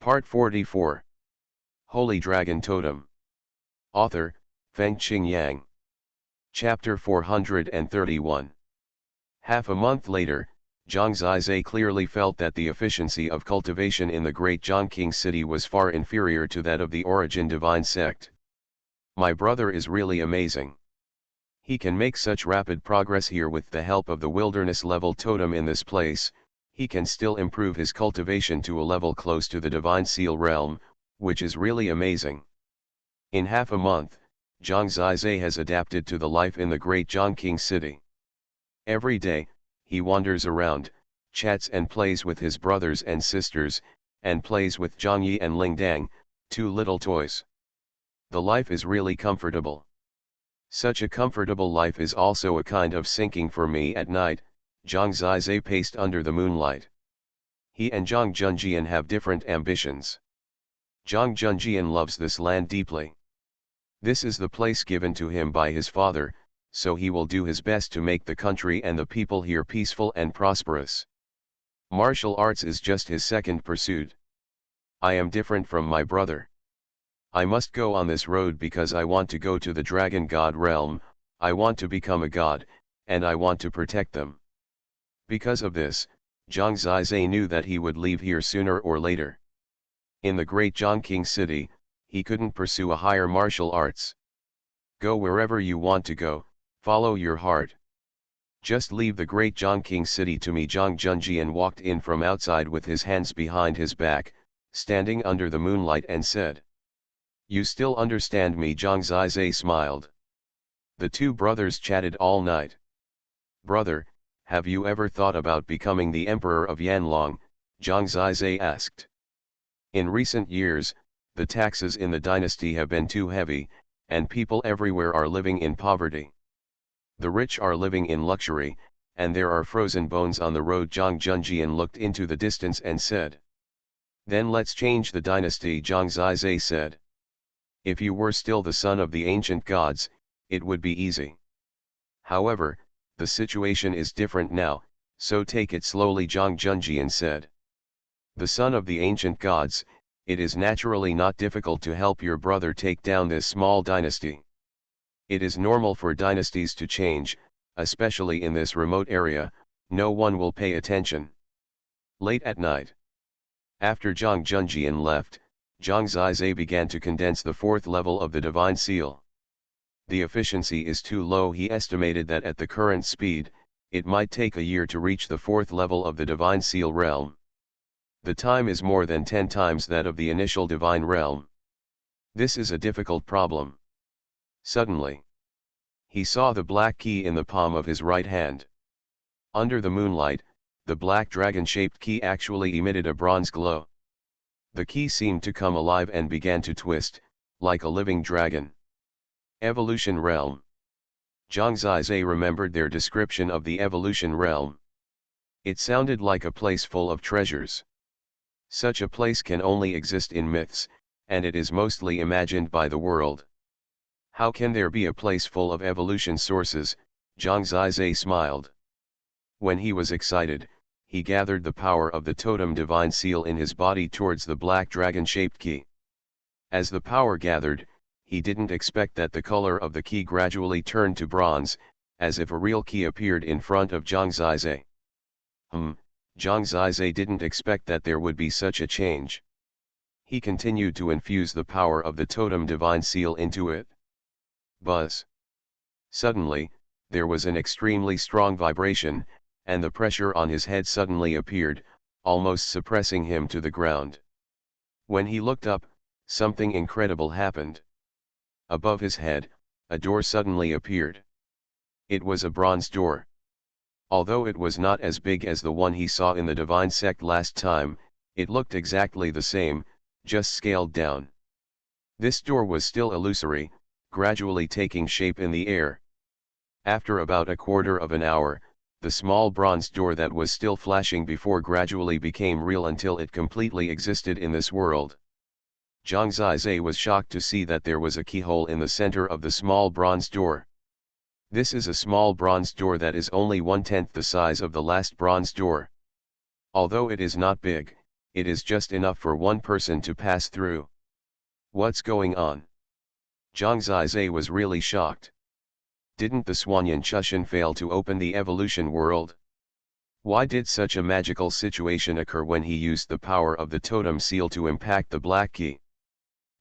Part 44. Holy Dragon Totem. Author, Fengqing Yang. Chapter 431. Half a month later, Zhang Zizai clearly felt that the efficiency of cultivation in the great Zhongqing city was far inferior to that of the Origin Divine sect. My brother is really amazing. He can make such rapid progress here with the help of the wilderness level totem in this place. He can still improve his cultivation to a level close to the Divine Seal realm, which is really amazing. In half a month, Zhang Zizai has adapted to the life in the great Zhongqing city. Every day, he wanders around, chats and plays with his brothers and sisters, and plays with Zhangyi and Lingdang, two little toys. The life is really comfortable. Such a comfortable life is also a kind of sinking for me at night. Zhang Zizai paced under the moonlight. He and Zhang Junjian have different ambitions. Zhang Junjian loves this land deeply. This is the place given to him by his father, so he will do his best to make the country and the people here peaceful and prosperous. Martial arts is just his second pursuit. I am different from my brother. I must go on this road because I want to go to the Dragon God realm, I want to become a god, and I want to protect them. Because of this, Zhang Zizai knew that he would leave here sooner or later. In the great Zhongqing city, he couldn't pursue a higher martial arts. Go wherever you want to go, follow your heart. Just leave the great Zhongqing city to me. Zhang Junjian walked in from outside with his hands behind his back, standing under the moonlight and said. You still understand me? Zhang Zizai smiled. The two brothers chatted all night. Brother, have you ever thought about becoming the emperor of Yanlong? Zhang Zizai asked. In recent years, the taxes in the dynasty have been too heavy, and people everywhere are living in poverty. The rich are living in luxury, and there are frozen bones on the road. Zhang Junjian looked into the distance and said. Then let's change the dynasty, Zhang Zizai said. If you were still the son of the ancient gods, it would be easy. However, the situation is different now, so take it slowly, Zhang Junjian said. The son of the ancient gods, it is naturally not difficult to help your brother take down this small dynasty. It is normal for dynasties to change, especially in this remote area, no one will pay attention. Late at night. After Zhang Junjian left, Zhang Zizai began to condense the fourth level of the Divine Seal. The efficiency is too low. He estimated that at the current speed, it might take a year to reach the fourth level of the Divine Seal realm. The time is more than 10 times that of the initial Divine realm. This is a difficult problem. Suddenly, he saw the black key in the palm of his right hand. Under the moonlight, the black dragon-shaped key actually emitted a bronze glow. The key seemed to come alive and began to twist, like a living dragon. Evolution realm. Zhang Zizai remembered their description of the evolution realm. It sounded like a place full of treasures. Such a place can only exist in myths, and it is mostly imagined by the world. How can there be a place full of evolution sources? Zhang Zizai smiled. When he was excited, he gathered the power of the Totem Divine Seal in his body towards the black dragon-shaped key. As the power gathered, he didn't expect that the color of the key gradually turned to bronze, as if a real key appeared in front of Zhang Zizai. Zhang Zizai didn't expect that there would be such a change. He continued to infuse the power of the Totem Divine Seal into it. Buzz. Suddenly, there was an extremely strong vibration, and the pressure on his head suddenly appeared, almost suppressing him to the ground. When he looked up, something incredible happened. Above his head, a door suddenly appeared. It was a bronze door. Although it was not as big as the one he saw in the Divine Sect last time, it looked exactly the same, just scaled down. This door was still illusory, gradually taking shape in the air. After about a quarter of an hour, the small bronze door that was still flashing before gradually became real until it completely existed in this world. Zhang Zizai was shocked to see that there was a keyhole in the center of the small bronze door. This is a small bronze door that is only 1/10 the size of the last bronze door. Although it is not big, it is just enough for one person to pass through. What's going on? Zhang Zizai was really shocked. Didn't the Xuanhuan Chushan fail to open the evolution world? Why did such a magical situation occur when he used the power of the totem seal to impact the black key?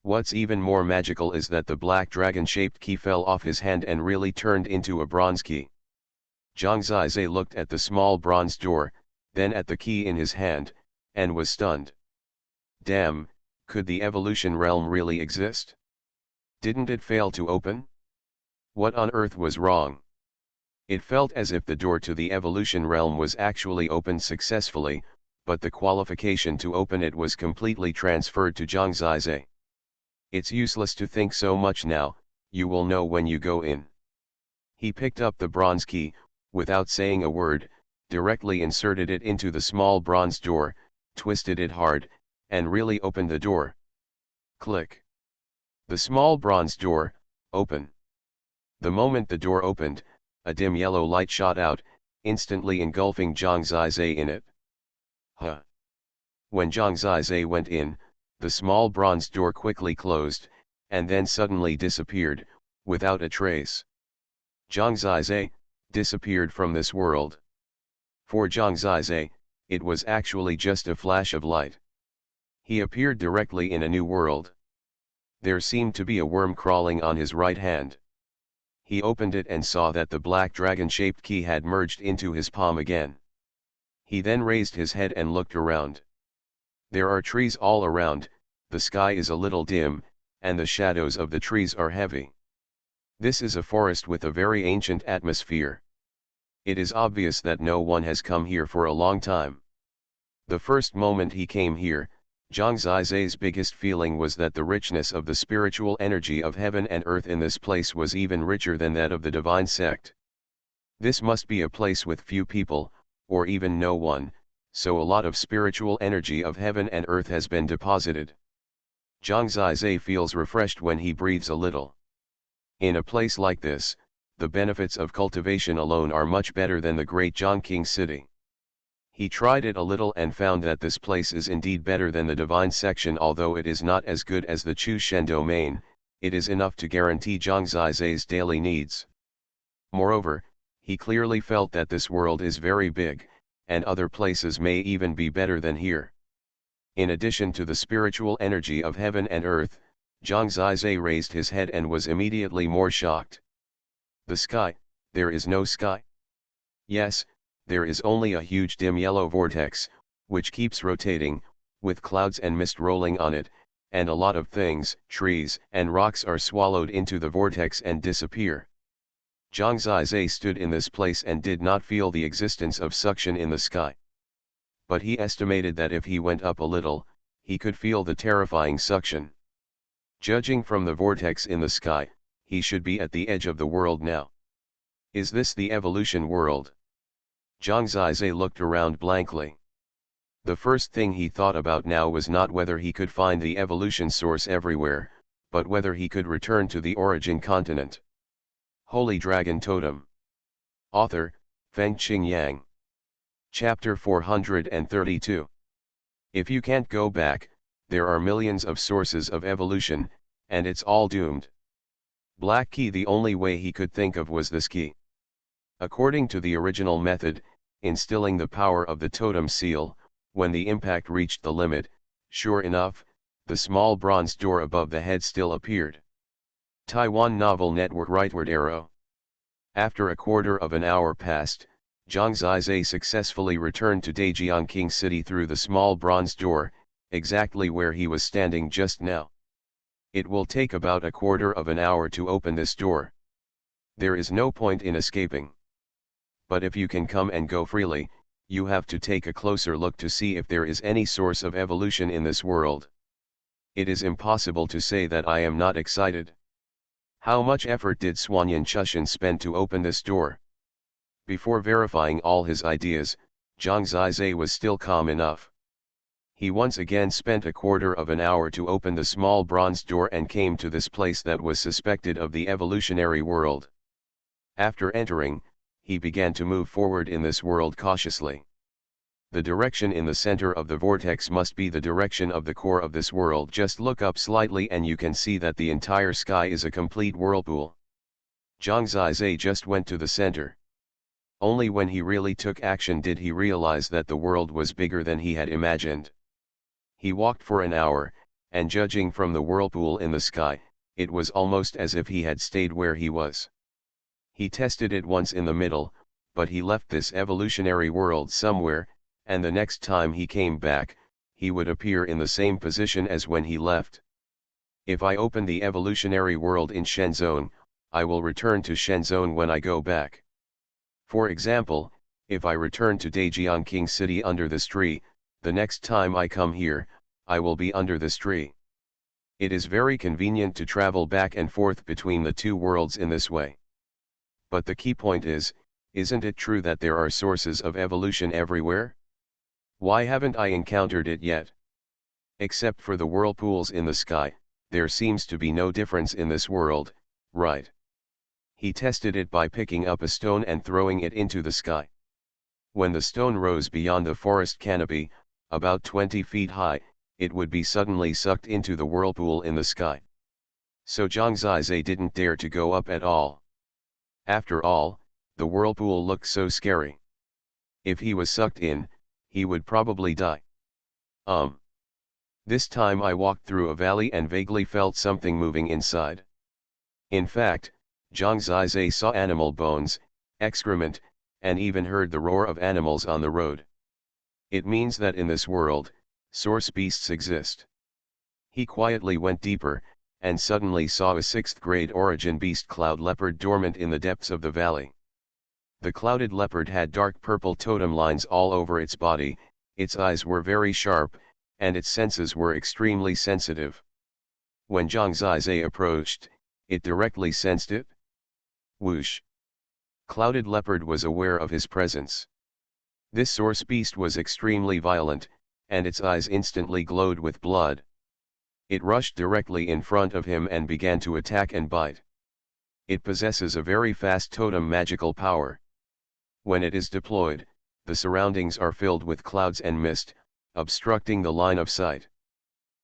What's even more magical is that the black dragon-shaped key fell off his hand and really turned into a bronze key. Zhang Zizai looked at the small bronze door, then at the key in his hand, and was stunned. Damn, could the evolution realm really exist? Didn't it fail to open? What on earth was wrong? It felt as if the door to the evolution realm was actually opened successfully, but the qualification to open it was completely transferred to Zhang Zizai. It's useless to think so much now, you will know when you go in. He picked up the bronze key, without saying a word, directly inserted it into the small bronze door, twisted it hard, and really opened the door. Click. The small bronze door, open. The moment the door opened, a dim yellow light shot out, instantly engulfing Zhang Zizai in it. Huh. When Zhang Zizai went in, the small bronze door quickly closed, and then suddenly disappeared, without a trace. Zhang Zizai disappeared from this world. For Zhang Zizai, it was actually just a flash of light. He appeared directly in a new world. There seemed to be a worm crawling on his right hand. He opened it and saw that the black dragon-shaped key had merged into his palm again. He then raised his head and looked around. There are trees all around, the sky is a little dim, and the shadows of the trees are heavy. This is a forest with a very ancient atmosphere. It is obvious that no one has come here for a long time. The first moment he came here, Zhang Zizai's biggest feeling was that the richness of the spiritual energy of heaven and earth in this place was even richer than that of the divine sect. This must be a place with few people, or even no one, so a lot of spiritual energy of heaven and earth has been deposited. Zhang Zizai feels refreshed when he breathes a little. In a place like this, the benefits of cultivation alone are much better than the great Zhongqing city. He tried it a little and found that this place is indeed better than the divine section, although it is not as good as the Chu Shen domain. It is enough to guarantee Zhang Zizai's daily needs. Moreover, he clearly felt that this world is very big, and other places may even be better than here. In addition to the spiritual energy of heaven and earth, Zhang Zizai raised his head and was immediately more shocked. The sky, there is no sky. Yes, there is only a huge dim yellow vortex, which keeps rotating, with clouds and mist rolling on it, and a lot of things, trees and rocks are swallowed into the vortex and disappear. Zhang Zizai stood in this place and did not feel the existence of suction in the sky. But he estimated that if he went up a little, he could feel the terrifying suction. Judging from the vortex in the sky, he should be at the edge of the world now. Is this the evolution world? Zhang Zizai looked around blankly. The first thing he thought about now was not whether he could find the evolution source everywhere, but whether he could return to the origin continent. Holy Dragon Totem. Author, Fengqing Yang. Chapter 432. If you can't go back, there are millions of sources of evolution, and it's all doomed. Black key. The only way he could think of was this key. According to the original method, instilling the power of the totem seal, when the impact reached the limit, sure enough, the small bronze door above the head still appeared. Taiwan Novel Network. Rightward arrow. After a quarter of an hour passed, Zhang Zizai successfully returned to Dajiangqing City through the small bronze door, exactly where he was standing just now. It will take about a quarter of an hour to open this door. There is no point in escaping. But if you can come and go freely, you have to take a closer look to see if there is any source of evolution in this world. It is impossible to say that I am not excited. How much effort did Xuanhuan Chushan spend to open this door? Before verifying all his ideas, Zhang Zizai was still calm enough. He once again spent a quarter of an hour to open the small bronze door and came to this place that was suspected of the evolutionary world. After entering, he began to move forward in this world cautiously. The direction in the center of the vortex must be the direction of the core of this world. Just look up slightly and you can see that the entire sky is a complete whirlpool. Zhang Zizai just went to the center. Only when he really took action did he realize that the world was bigger than he had imagined. He walked for an hour, and judging from the whirlpool in the sky, it was almost as if he had stayed where he was. He tested it once in the middle, but he left this evolutionary world somewhere, and the next time he came back, he would appear in the same position as when he left. If I open the evolutionary world in Shenzhen, I will return to Shenzhen when I go back. For example, if I return to Daejiang King City under this tree, the next time I come here, I will be under this tree. It is very convenient to travel back and forth between the two worlds in this way. But the key point is, isn't it true that there are sources of evolution everywhere? Why haven't I encountered it yet? Except for the whirlpools in the sky, there seems to be no difference in this world, right? He tested it by picking up a stone and throwing it into the sky. When the stone rose beyond the forest canopy, about 20 feet high, it would be suddenly sucked into the whirlpool in the sky. So Zhang Zizai didn't dare to go up at all. After all, the whirlpool looked so scary. If he was sucked in, he would probably die. This time I walked through a valley and vaguely felt something moving inside. In fact, Zhang Zizai saw animal bones, excrement, and even heard the roar of animals on the road. It means that in this world, source beasts exist. He quietly went deeper, and suddenly saw a 6th grade origin beast cloud leopard dormant in the depths of the valley. The clouded leopard had dark purple totem lines all over its body, its eyes were very sharp, and its senses were extremely sensitive. When Zhang Zizai approached, it directly sensed it. Whoosh! Clouded leopard was aware of his presence. This source beast was extremely violent, and its eyes instantly glowed with blood. It rushed directly in front of him and began to attack and bite. It possesses a very fast totem magical power. When it is deployed, the surroundings are filled with clouds and mist, obstructing the line of sight.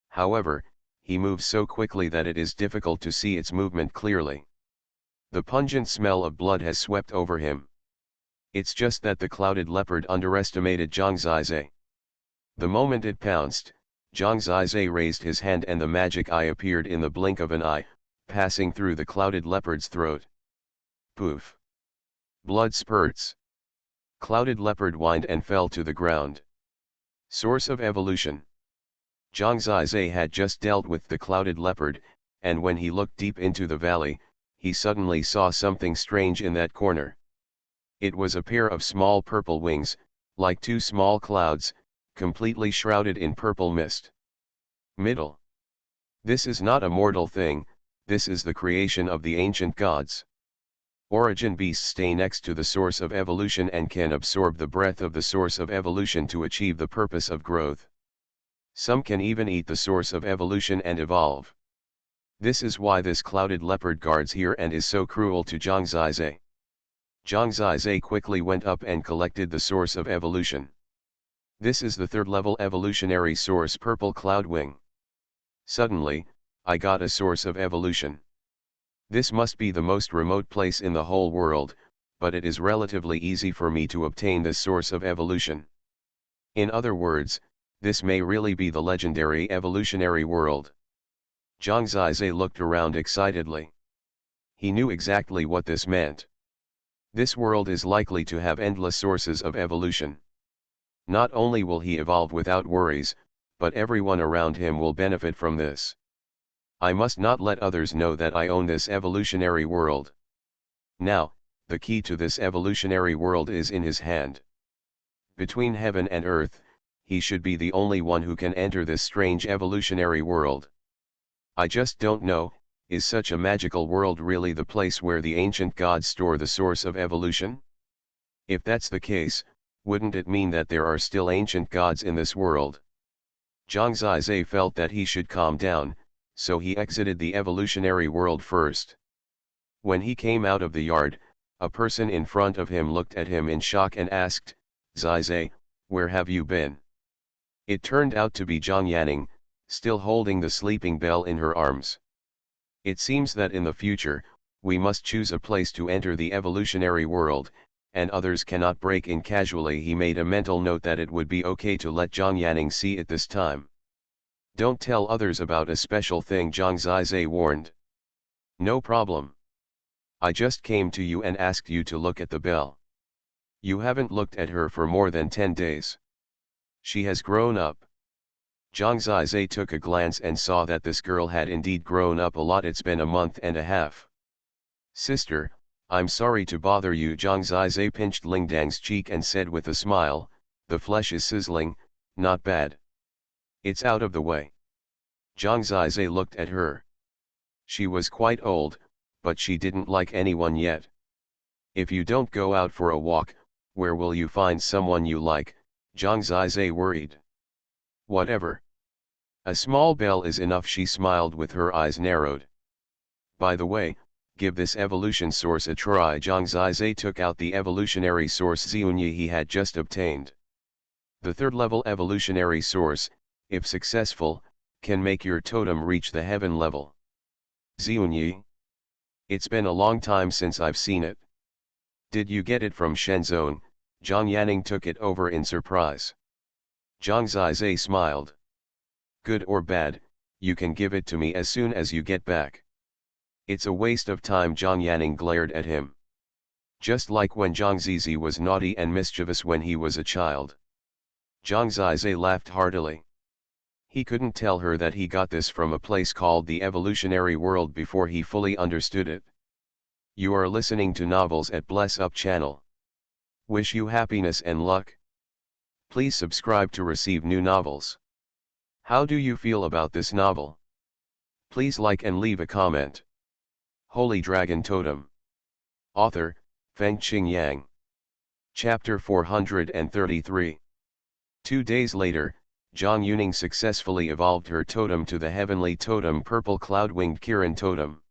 However, he moves so quickly that it is difficult to see its movement clearly. The pungent smell of blood has swept over him. It's just that the clouded leopard underestimated Zhang Zizai. The moment it pounced, Zhang Zizai raised his hand and the magic eye appeared in the blink of an eye, passing through the clouded leopard's throat. Poof! Blood spurts. Clouded leopard whined and fell to the ground. Source of evolution. Zhang Zizai had just dealt with the clouded leopard, and when he looked deep into the valley, he suddenly saw something strange in that corner. It was a pair of small purple wings, like two small clouds, completely shrouded in purple mist. Middle. This is not a mortal thing, this is the creation of the ancient gods. Origin beasts stay next to the source of evolution and can absorb the breath of the source of evolution to achieve the purpose of growth. Some can even eat the source of evolution and evolve. This is why this clouded leopard guards here and is so cruel to Zhang Zizai. Zhang Zizai quickly went up and collected the source of evolution. This is the 3rd level evolutionary source, purple cloud wing. Suddenly, I got a source of evolution. This must be the most remote place in the whole world, but it is relatively easy for me to obtain this source of evolution. In other words, this may really be the legendary evolutionary world. Zhang Zizai looked around excitedly. He knew exactly what this meant. This world is likely to have endless sources of evolution. Not only will he evolve without worries, but everyone around him will benefit from this. I must not let others know that I own this evolutionary world. Now, the key to this evolutionary world is in his hand. Between heaven and earth, he should be the only one who can enter this strange evolutionary world. I just don't know, is such a magical world really the place where the ancient gods store the source of evolution? If that's the case, wouldn't it mean that there are still ancient gods in this world? Zhang Zizai felt that he should calm down, so he exited the evolutionary world first. When he came out of the yard, a person in front of him looked at him in shock and asked, "Zizai, Where have you been? It turned out to be Zhang Yanning, still holding the sleeping bell in her arms. It seems that in the future, we must choose a place to enter the evolutionary world, and others cannot break in casually. He made a mental note that it would be okay to let Zhang Yanning see it this time. Don't tell others about a special thing, Zhang Zizai warned. No problem. I just came to you and asked you to look at the bell. You haven't looked at her for more than 10 days. She has grown up. Zhang Zizai took a glance and saw that this girl had indeed grown up a lot. It's been a month and a half. Sister, I'm sorry to bother you. Zhang Zizai pinched Lingdang's cheek and said with a smile, the flesh is sizzling, not bad. It's out of the way. Zhang Zizai looked at her. She was quite old, but she didn't like anyone yet. If you don't go out for a walk, where will you find someone you like? Zhang Zizai worried. Whatever. A small bell is enough, she smiled with her eyes narrowed. By the way, give this evolution source a try. Zhang Zizai took out the evolutionary source Xuanhuan he had just obtained. The third level evolutionary source, if successful, can make your totem reach the heaven level. Xuanhuan? It's been a long time since I've seen it. Did you get it from Shenzhen? Zhang Yanning took it over in surprise. Zhang Zizai smiled. Good or bad, you can give it to me as soon as you get back. It's a waste of time. Zhang Yanning glared at him. Just like when Zhang Zizi was naughty and mischievous when he was a child. Zhang Zizai laughed heartily. He couldn't tell her that he got this from a place called the evolutionary world before he fully understood it. You are listening to Novels at Bless Up channel. Wish you happiness and luck. Please subscribe to receive new novels. How do you feel about this novel? Please like and leave a comment. Holy Dragon Totem. Author, Fengqing Yang. Chapter 433. 2 days later, Zhang Yuning successfully evolved her totem to the heavenly totem Purple Cloud-Winged Kirin Totem.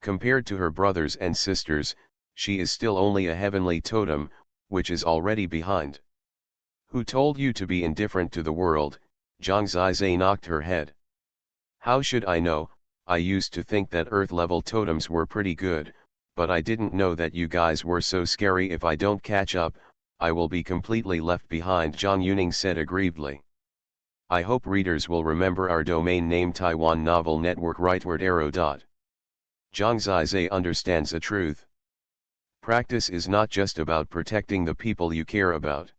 Compared to her brothers and sisters, she is still only a heavenly totem, which is already behind. Who told you to be indifferent to the world? Zhang Zizai knocked her head. How should I know? I used to think that Earth-level totems were pretty good, but I didn't know that you guys were so scary. If I don't catch up, I will be completely left behind, Zhang Yuning said aggrievedly. I hope readers will remember our domain name Taiwan Novel Network rightward arrow. Zhang Zizai understands a truth. Practice is not just about protecting the people you care about.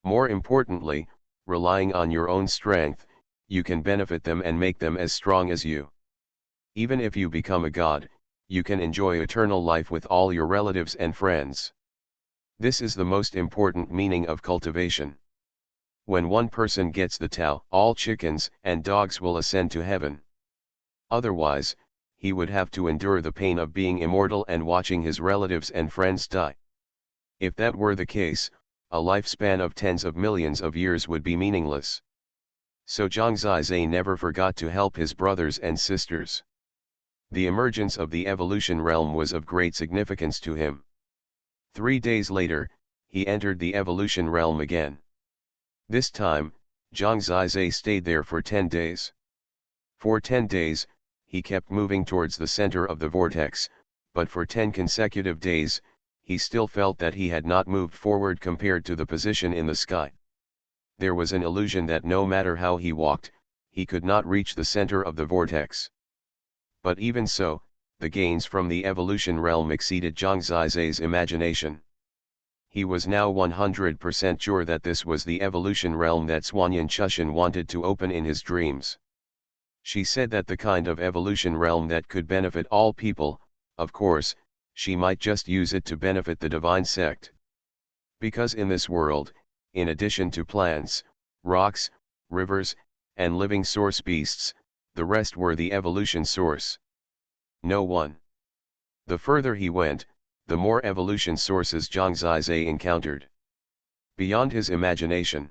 More importantly, relying on your own strength, you can benefit them and make them as strong as you. Even if you become a god, you can enjoy eternal life with all your relatives and friends. This is the most important meaning of cultivation. When one person gets the Tao, all chickens and dogs will ascend to heaven. Otherwise, he would have to endure the pain of being immortal and watching his relatives and friends die. If that were the case, a lifespan of tens of millions of years would be meaningless. So Zhang Zizai never forgot to help his brothers and sisters. The emergence of the evolution realm was of great significance to him. 3 days later, he entered the evolution realm again. This time, Zhang Zizai stayed there for 10 days. For 10 days, he kept moving towards the center of the vortex, but for 10 consecutive days, he still felt that he had not moved forward compared to the position in the sky. There was an illusion that no matter how he walked, he could not reach the center of the vortex. But even so, the gains from the evolution realm exceeded Zhang Zizai's imagination. He was now 100% sure that this was the evolution realm that Xuanhuan Chushan wanted to open in his dreams. She said that the kind of evolution realm that could benefit all people, of course, she might just use it to benefit the divine sect. Because in this world, in addition to plants, rocks, rivers, and living source beasts, the rest were the evolution source. No one. The further he went, the more evolution sources Zhang Zizai encountered. Beyond his imagination.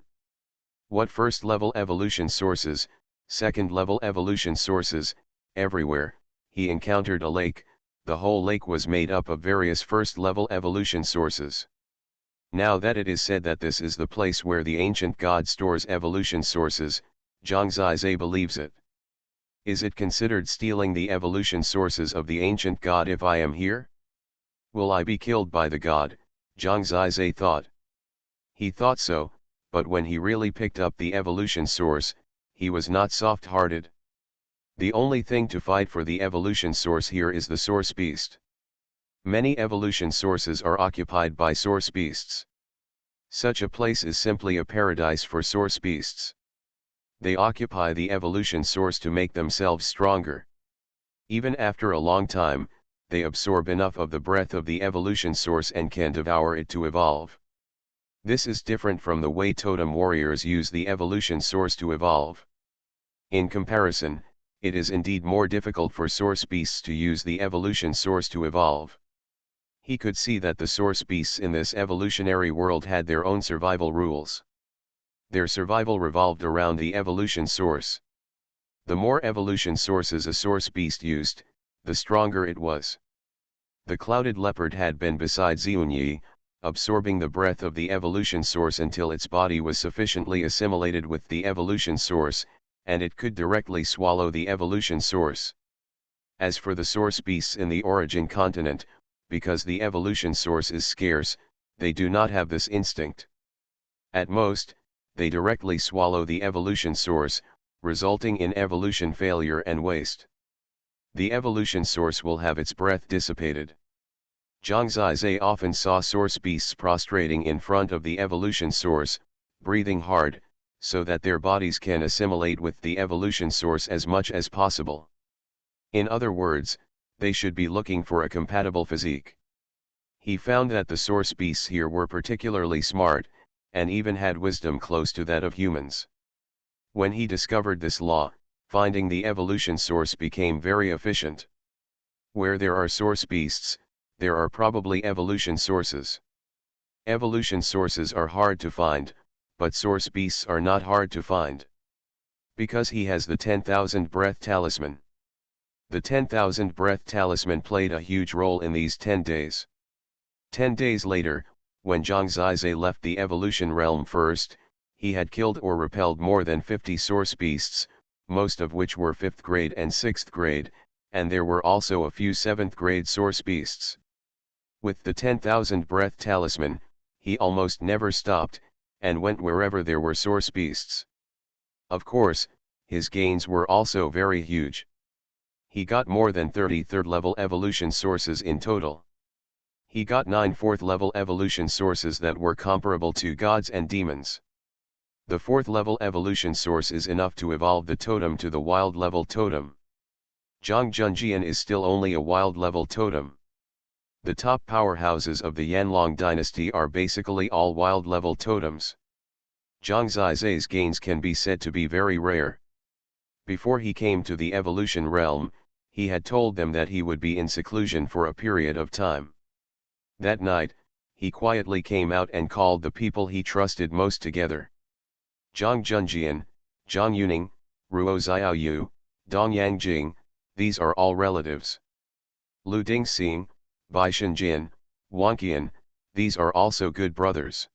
What first-level evolution sources, second-level evolution sources, everywhere, he encountered a lake. The whole lake was made up of various first-level evolution sources. Now that it is said that this is the place where the ancient god stores evolution sources, Zhang Zizhe believes it. Is it considered stealing the evolution sources of the ancient god if I am here? Will I be killed by the god? Zhang Zizhe thought. He thought so, but when he really picked up the evolution source, he was not soft-hearted. The only thing to fight for the evolution source here is the source beast. Many evolution sources are occupied by source beasts. Such a place is simply a paradise for source beasts. They occupy the evolution source to make themselves stronger. Even after a long time, they absorb enough of the breath of the evolution source and can devour it to evolve. This is different from the way totem warriors use the evolution source to evolve. In comparison, it is indeed more difficult for source beasts to use the evolution source to evolve. He could see that the source beasts in this evolutionary world had their own survival rules. Their survival revolved around the evolution source. The more evolution sources a source beast used, the stronger it was. The clouded leopard had been beside Xuanhuan, absorbing the breath of the evolution source until its body was sufficiently assimilated with the evolution source, and it could directly swallow the evolution source. As for the source beasts in the origin continent, because the evolution source is scarce, they do not have this instinct. At most, they directly swallow the evolution source, resulting in evolution failure and waste. The evolution source will have its breath dissipated. Zhang Zizhe often saw source beasts prostrating in front of the evolution source, breathing hard, so that their bodies can assimilate with the evolution source as much as possible. In other words, they should be looking for a compatible physique. He found that the source beasts here were particularly smart, and even had wisdom close to that of humans. When he discovered this law, finding the evolution source became very efficient. Where there are source beasts, there are probably evolution sources. Evolution sources are hard to find, but source beasts are not hard to find. Because he has the 10,000 breath talisman. The 10,000 breath talisman played a huge role in these 10 days. 10 days later, when Zhang Zizhe left the evolution realm first, he had killed or repelled more than 50 source beasts, most of which were 5th grade and 6th grade, and there were also a few 7th grade source beasts. With the 10,000 breath talisman, he almost never stopped, and went wherever there were source beasts. Of course, his gains were also very huge. He got more than 30 third-level evolution sources in total. He got 9 fourth-level evolution sources that were comparable to gods and demons. The 4th-level evolution source is enough to evolve the totem to the wild-level totem. Zhang Junjian is still only a wild-level totem. The top powerhouses of the Yanlong dynasty are basically all wild-level totems. Zhang Zizhe's gains can be said to be very rare. Before he came to the evolution realm, he had told them that he would be in seclusion for a period of time. That night, he quietly came out and called the people he trusted most together. Zhang Junjian, Zhang Yuning, Ruo Xiaoyu, Dong Yangjing, these are all relatives. Lu Dingxing, Bai Shenjin, Wang Qian, these are also good brothers.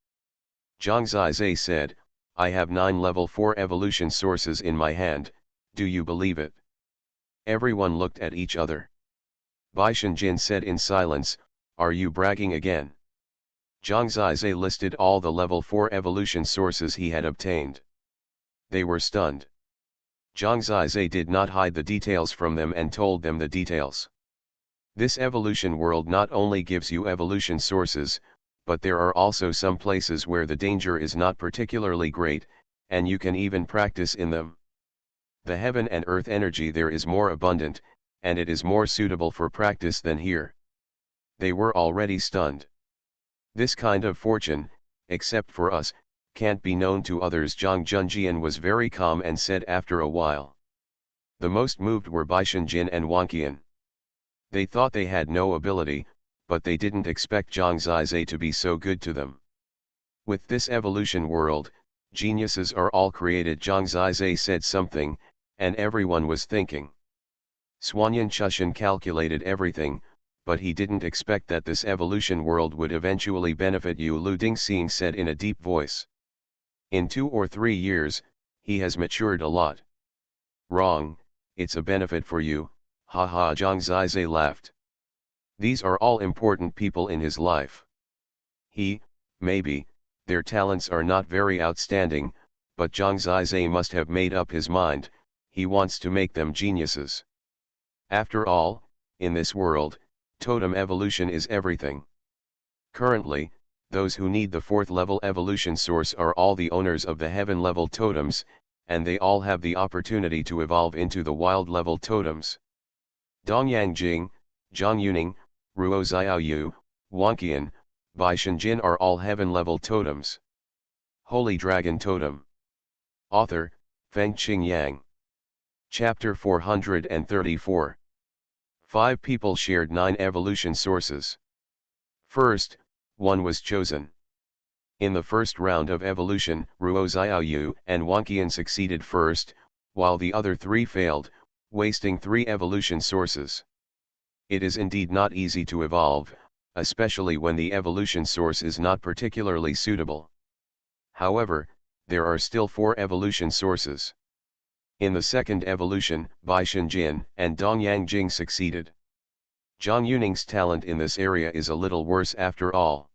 Zhang Zizhe said, I have 9 level 4 evolution sources in my hand, do you believe it? Everyone looked at each other. Bai Shenjin said in silence, are you bragging again? Zhang Zizhe listed all the level 4 evolution sources he had obtained. They were stunned. Zhang Zizhe did not hide the details from them and told them the details. This evolution world not only gives you evolution sources, but there are also some places where the danger is not particularly great, and you can even practice in them. The heaven and earth energy there is more abundant, and it is more suitable for practice than here. They were already stunned. This kind of fortune, except for us, can't be known to others. Zhang Junjian was very calm and said after a while. The most moved were Bai Shenjin and Wang Qian. They thought they had no ability, but they didn't expect Zhang Zizhe to be so good to them. With this evolution world, geniuses are all created. Zhang Zizhe said something, and everyone was thinking. Xuanhuan Chushan calculated everything, but he didn't expect that this evolution world would eventually benefit you, Lu Dingxing said in a deep voice. In 2 or 3 years, he has matured a lot. Wrong, it's a benefit for you, haha, Zhang Zizai laughed. These are all important people in his life. Maybe, their talents are not very outstanding, but Zhang Zizai must have made up his mind, he wants to make them geniuses. After all, in this world, totem evolution is everything. Currently, those who need the 4th level evolution source are all the owners of the heaven level totems, and they all have the opportunity to evolve into the wild level totems. Dongyang Jing, Zhang Yuning, Ruo Xiaoyu, Wanqian, Bai Shenjin are all heaven level totems. Holy Dragon Totem. Author, Fengqing Yang. Chapter 434. 5 people shared 9 evolution sources. First, one was chosen. In the first round of evolution, Ruo Xiaoyu and Wanqian succeeded first, while the other 3 failed, wasting 3 evolution sources. It is indeed not easy to evolve, especially when the evolution source is not particularly suitable. However, there are still 4 evolution sources. In the second evolution, Bai Shenjin and Dongyang Jing succeeded. Zhang Yuning's talent in this area is a little worse after all.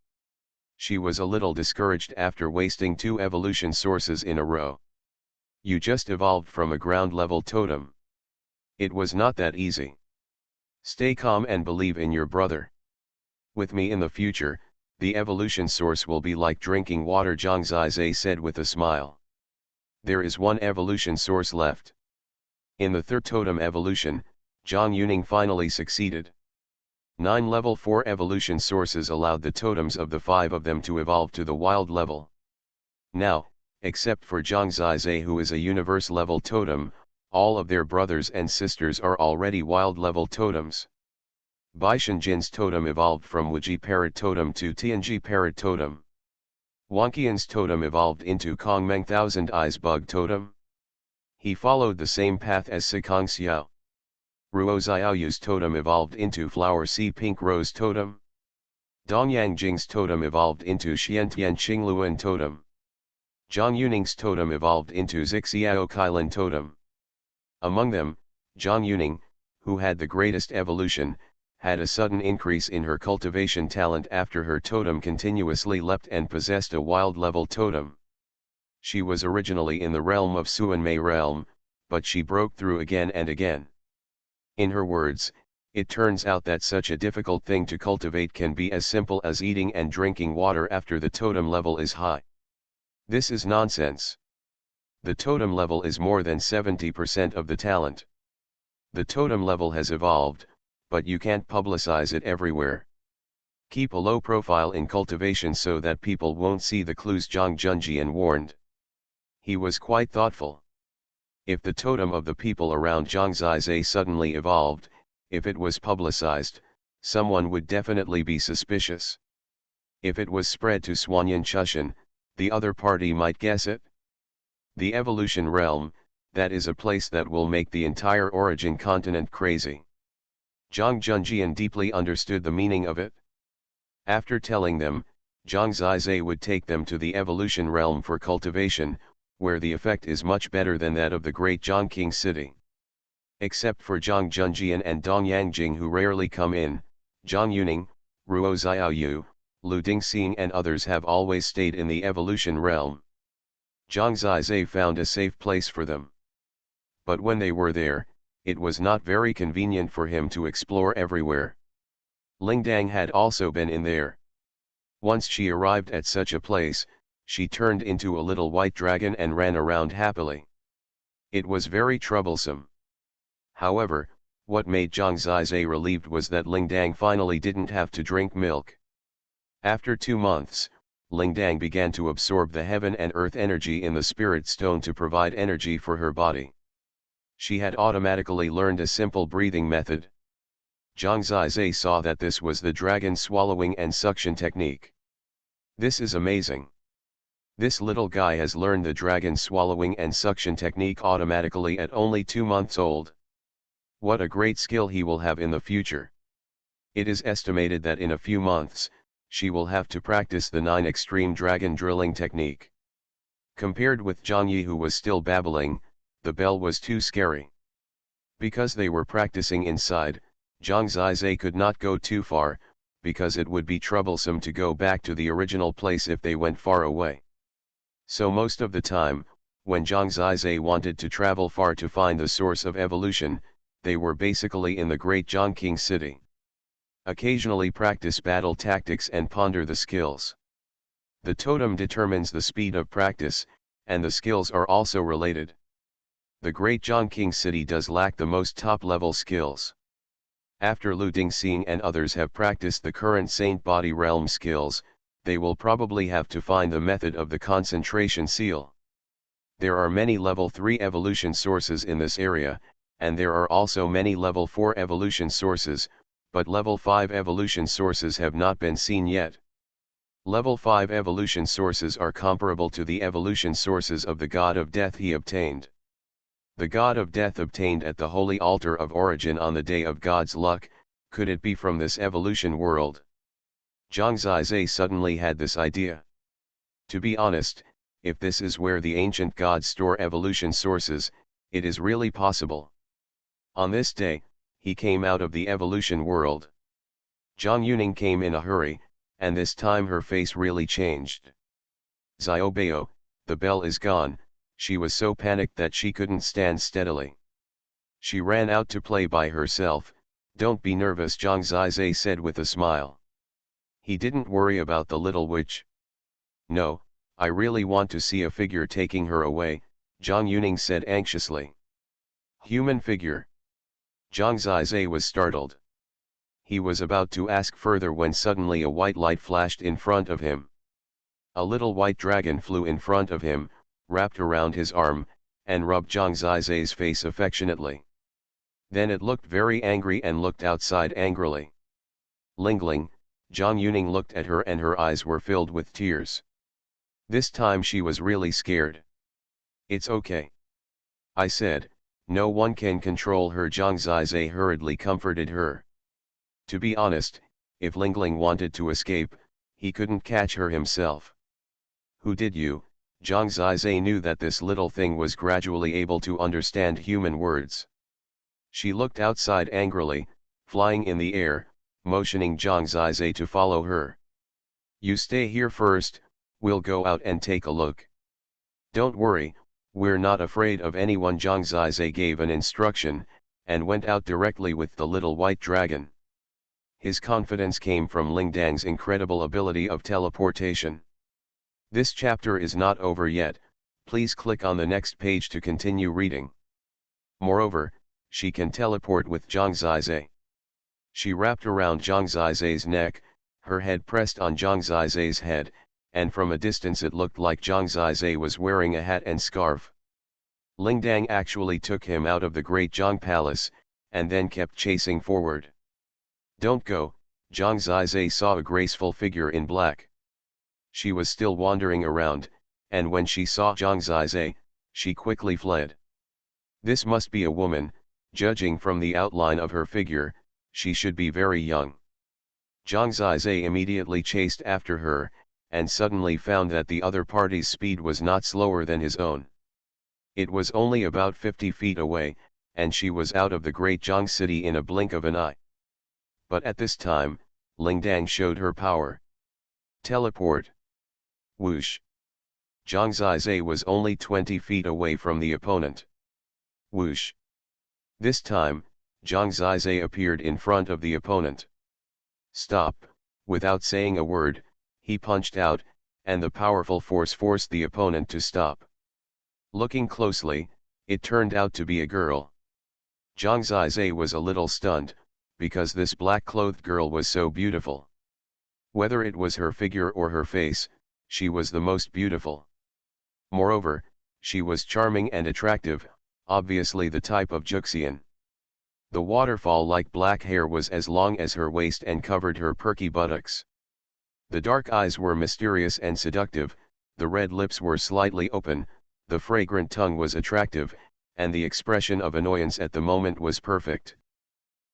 She was a little discouraged after wasting 2 evolution sources in a row. You just evolved from a ground level totem. It was not that easy. Stay calm and believe in your brother. With me in the future, the evolution source will be like drinking water, Zhang Zizai said with a smile. There is 1 evolution source left. In the 3rd totem evolution, Zhang Yuning finally succeeded. 9 level 4 evolution sources allowed the totems of the 5 of them to evolve to the wild level. Now, except for Zhang Zizai, who is a universe level totem, all of their brothers and sisters are already wild level totems. Bai Shenjin's totem evolved from Wuji Parrot Totem to Tianji Parrot Totem. Wanqian's totem evolved into Kongmeng Thousand Eyes Bug Totem. He followed the same path as Sikong Xiao. Ruo Xiaoyu's totem evolved into Flower Sea Pink Rose Totem. Dongyang Jing's totem evolved into Xiantian Qingluan Totem. Zhang Yuning's totem evolved into Zixiao Kailan Totem. Among them, Zhang Yuning, who had the greatest evolution, had a sudden increase in her cultivation talent after her totem continuously leapt and possessed a wild level totem. She was originally in the realm of Xuanmei realm, but she broke through again and again. In her words, it turns out that such a difficult thing to cultivate can be as simple as eating and drinking water after the totem level is high. This is nonsense. The totem level is more than 70% of the talent. The totem level has evolved, but you can't publicize it everywhere. Keep a low profile in cultivation so that people won't see the clues, Zhang Junjian warned. He was quite thoughtful. If the totem of the people around Zhang Zizai suddenly evolved, if it was publicized, someone would definitely be suspicious. If it was spread to Xuanhuan Chushan, the other party might guess it. The evolution realm, that is a place that will make the entire origin continent crazy. Zhang Junjian deeply understood the meaning of it. After telling them, Zhang Zizai would take them to the evolution realm for cultivation, where the effect is much better than that of the great Zhongqing city. Except for Zhang Junjian and Dongyang Jing, who rarely come in, Zhang Yuning, Ruo Xiaoyu, Lu Dingxing and others have always stayed in the evolution realm. Zhang Zizai found a safe place for them. But when they were there, it was not very convenient for him to explore everywhere. Lingdang had also been in there. Once she arrived at such a place, she turned into a little white dragon and ran around happily. It was very troublesome. However, what made Zhang Zizai relieved was that Lingdang finally didn't have to drink milk. After 2 months, Lingdang began to absorb the heaven and earth energy in the spirit stone to provide energy for her body. She had automatically learned a simple breathing method. Zhang Zizai saw that this was the dragon swallowing and suction technique. This is amazing. This little guy has learned the dragon swallowing and suction technique automatically at only 2 months old. What a great skill he will have in the future. It is estimated that in a few months, she will have to practice the 9 extreme dragon drilling technique. Compared with Zhang Yi, who was still babbling, the bell was too scary. Because they were practicing inside, Zhang Zizai could not go too far, because it would be troublesome to go back to the original place if they went far away. So most of the time, when Zhang Zizai wanted to travel far to find the source of evolution, they were basically in the great Zhongqing city. Occasionally practice battle tactics and ponder the skills. The totem determines the speed of practice, and the skills are also related. The great Zhongqing city does lack the most top-level skills. After Lu Dingxing and others have practiced the current Saint Body Realm skills, they will probably have to find the method of the concentration seal. There are many level 3 evolution sources in this area, and there are also many level 4 evolution sources, but level 5 evolution sources have not been seen yet. Level 5 evolution sources are comparable to the evolution sources of the God of Death he obtained. The God of Death obtained at the Holy Altar of Origin on the Day of God's Luck, could it be from this evolution world? Zhang Zizai suddenly had this idea. To be honest, if this is where the ancient gods store evolution sources, it is really possible. On this day, he came out of the evolution world. Zhang Yuning came in a hurry, and this time her face really changed. Xiaobao, the bell is gone. She was so panicked that she couldn't stand steadily. She ran out to play by herself. Don't be nervous, Zhang Zizai said with a smile. He didn't worry about the little witch. No, I really want to see a figure taking her away, Zhang Yuning said anxiously. Human figure. Zhang Zizai was startled. He was about to ask further when suddenly a white light flashed in front of him. A little white dragon flew in front of him, wrapped around his arm, and rubbed Zhang Zizai's face affectionately. Then it looked very angry and looked outside angrily. Lingling, Zhang Yuning looked at her and her eyes were filled with tears. This time she was really scared. It's okay. I said, no one can control her. Zhang Zizai hurriedly comforted her. To be honest, if Lingling wanted to escape, he couldn't catch her himself. Who did you? Zhang Zizai knew that this little thing was gradually able to understand human words. She looked outside angrily, flying in the air, motioning Zhang Zizai to follow her. You stay here first, we'll go out and take a look. Don't worry, we're not afraid of anyone. Zhang Zizai gave an instruction, and went out directly with the little white dragon. His confidence came from Lingdang's incredible ability of teleportation. This chapter is not over yet, please click on the next page to continue reading. Moreover, she can teleport with Zhang Zizai. She wrapped around Zhang Zizai's neck, her head pressed on Zhang Zizai's head, and from a distance it looked like Zhang Zizai was wearing a hat and scarf. Lingdang actually took him out of the Great Zhang Palace, and then kept chasing forward. Don't go, Zhang Zizai saw a graceful figure in black. She was still wandering around, and when she saw Zhang Zizai, she quickly fled. This must be a woman, judging from the outline of her figure, she should be very young. Zhang Zizai immediately chased after her, and suddenly found that the other party's speed was not slower than his own. It was only about 50 feet away, and she was out of the great Zhang city in a blink of an eye. But at this time, Lingdang showed her power. Teleport. Whoosh. Zhang Zizai was only 20 feet away from the opponent. Whoosh. This time, Zhang Zizai appeared in front of the opponent. Stop, without saying a word, he punched out, and the powerful force forced the opponent to stop. Looking closely, it turned out to be a girl. Zhang Zizai was a little stunned, because this black-clothed girl was so beautiful. Whether it was her figure or her face, she was the most beautiful. Moreover, she was charming and attractive, obviously the type of Juxian. The waterfall-like black hair was as long as her waist and covered her perky buttocks. The dark eyes were mysterious and seductive, the red lips were slightly open, the fragrant tongue was attractive, and the expression of annoyance at the moment was perfect.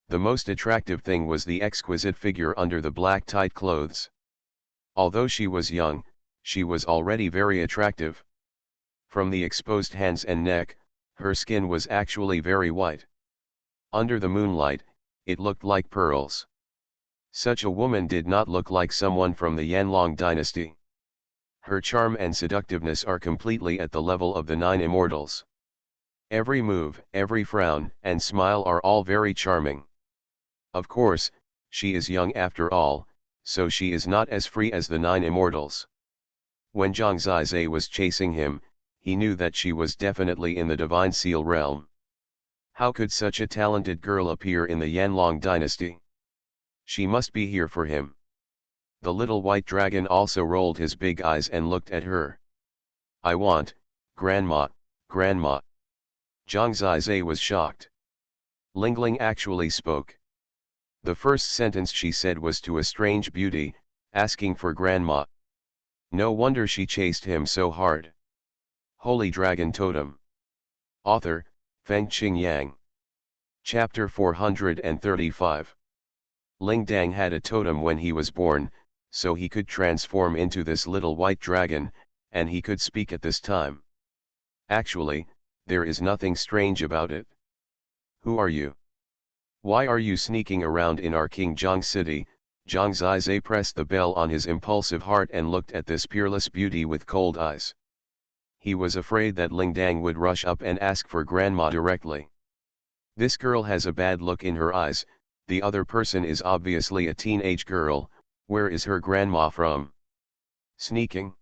The most attractive thing was the exquisite figure under the black tight clothes. Although she was young, she was already very attractive. From the exposed hands and neck, her skin was actually very white. Under the moonlight, it looked like pearls. Such a woman did not look like someone from the Yanlong dynasty. Her charm and seductiveness are completely at the level of the 9 immortals. Every move, every frown, and smile are all very charming. Of course, she is young after all, so she is not as free as the 9 immortals. When Zhang Zizai was chasing him, he knew that she was definitely in the Divine Seal realm. How could such a talented girl appear in the Yanlong dynasty? She must be here for him. The little white dragon also rolled his big eyes and looked at her. I want, Grandma, Grandma. Zhang Zizai was shocked. Lingling actually spoke. The first sentence she said was to a strange beauty, asking for Grandma. No wonder she chased him so hard. Holy Dragon Totem. Author, Fengqing Yang. Chapter 435. Ling Dang had a totem when he was born, so he could transform into this little white dragon, and he could speak at this time. Actually, there is nothing strange about it. Who are you? Why are you sneaking around in our King Zhang city? Zhang Zizai pressed the bell on his impulsive heart and looked at this peerless beauty with cold eyes. He was afraid that Ling Dang would rush up and ask for Grandma directly. This girl has a bad look in her eyes, the other person is obviously a teenage girl, where is her grandma from? Sneaking?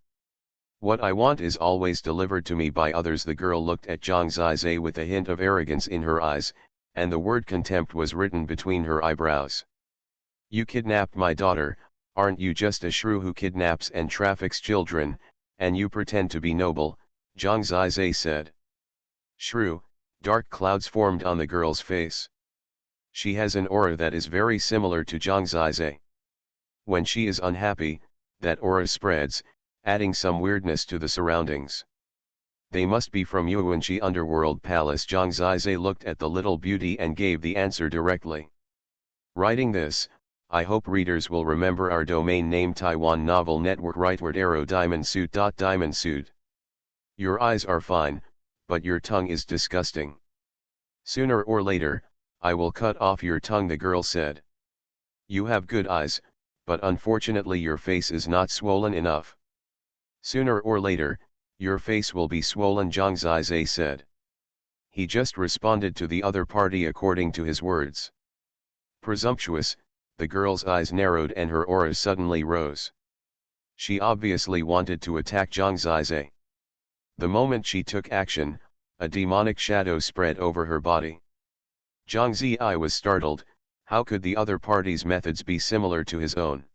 What I want is always delivered to me by others. The girl looked at Zhang Zizai with a hint of arrogance in her eyes, and the word contempt was written between her eyebrows. You kidnapped my daughter, aren't you just a shrew who kidnaps and traffics children, and you pretend to be noble, Zhang Zizai said. Shrew, dark clouds formed on the girl's face. She has an aura that is very similar to Zhang Zizai. When she is unhappy, that aura spreads, adding some weirdness to the surroundings. They must be from Yuanqi Underworld Palace. Zhang Zizai looked at the little beauty and gave the answer directly. Writing this, I hope readers will remember our domain name Taiwan Novel Network. Rightward arrow Diamond Suit. Diamond Suit. Your eyes are fine, but your tongue is disgusting. Sooner or later, I will cut off your tongue, the girl said. You have good eyes, but unfortunately your face is not swollen enough. Sooner or later, your face will be swollen, Zhang Zizai said. He just responded to the other party according to his words. Presumptuous, the girl's eyes narrowed and her aura suddenly rose. She obviously wanted to attack Zhang Zizai. The moment she took action, a demonic shadow spread over her body. Zhang Zizai was startled. How could the other party's methods be similar to his own?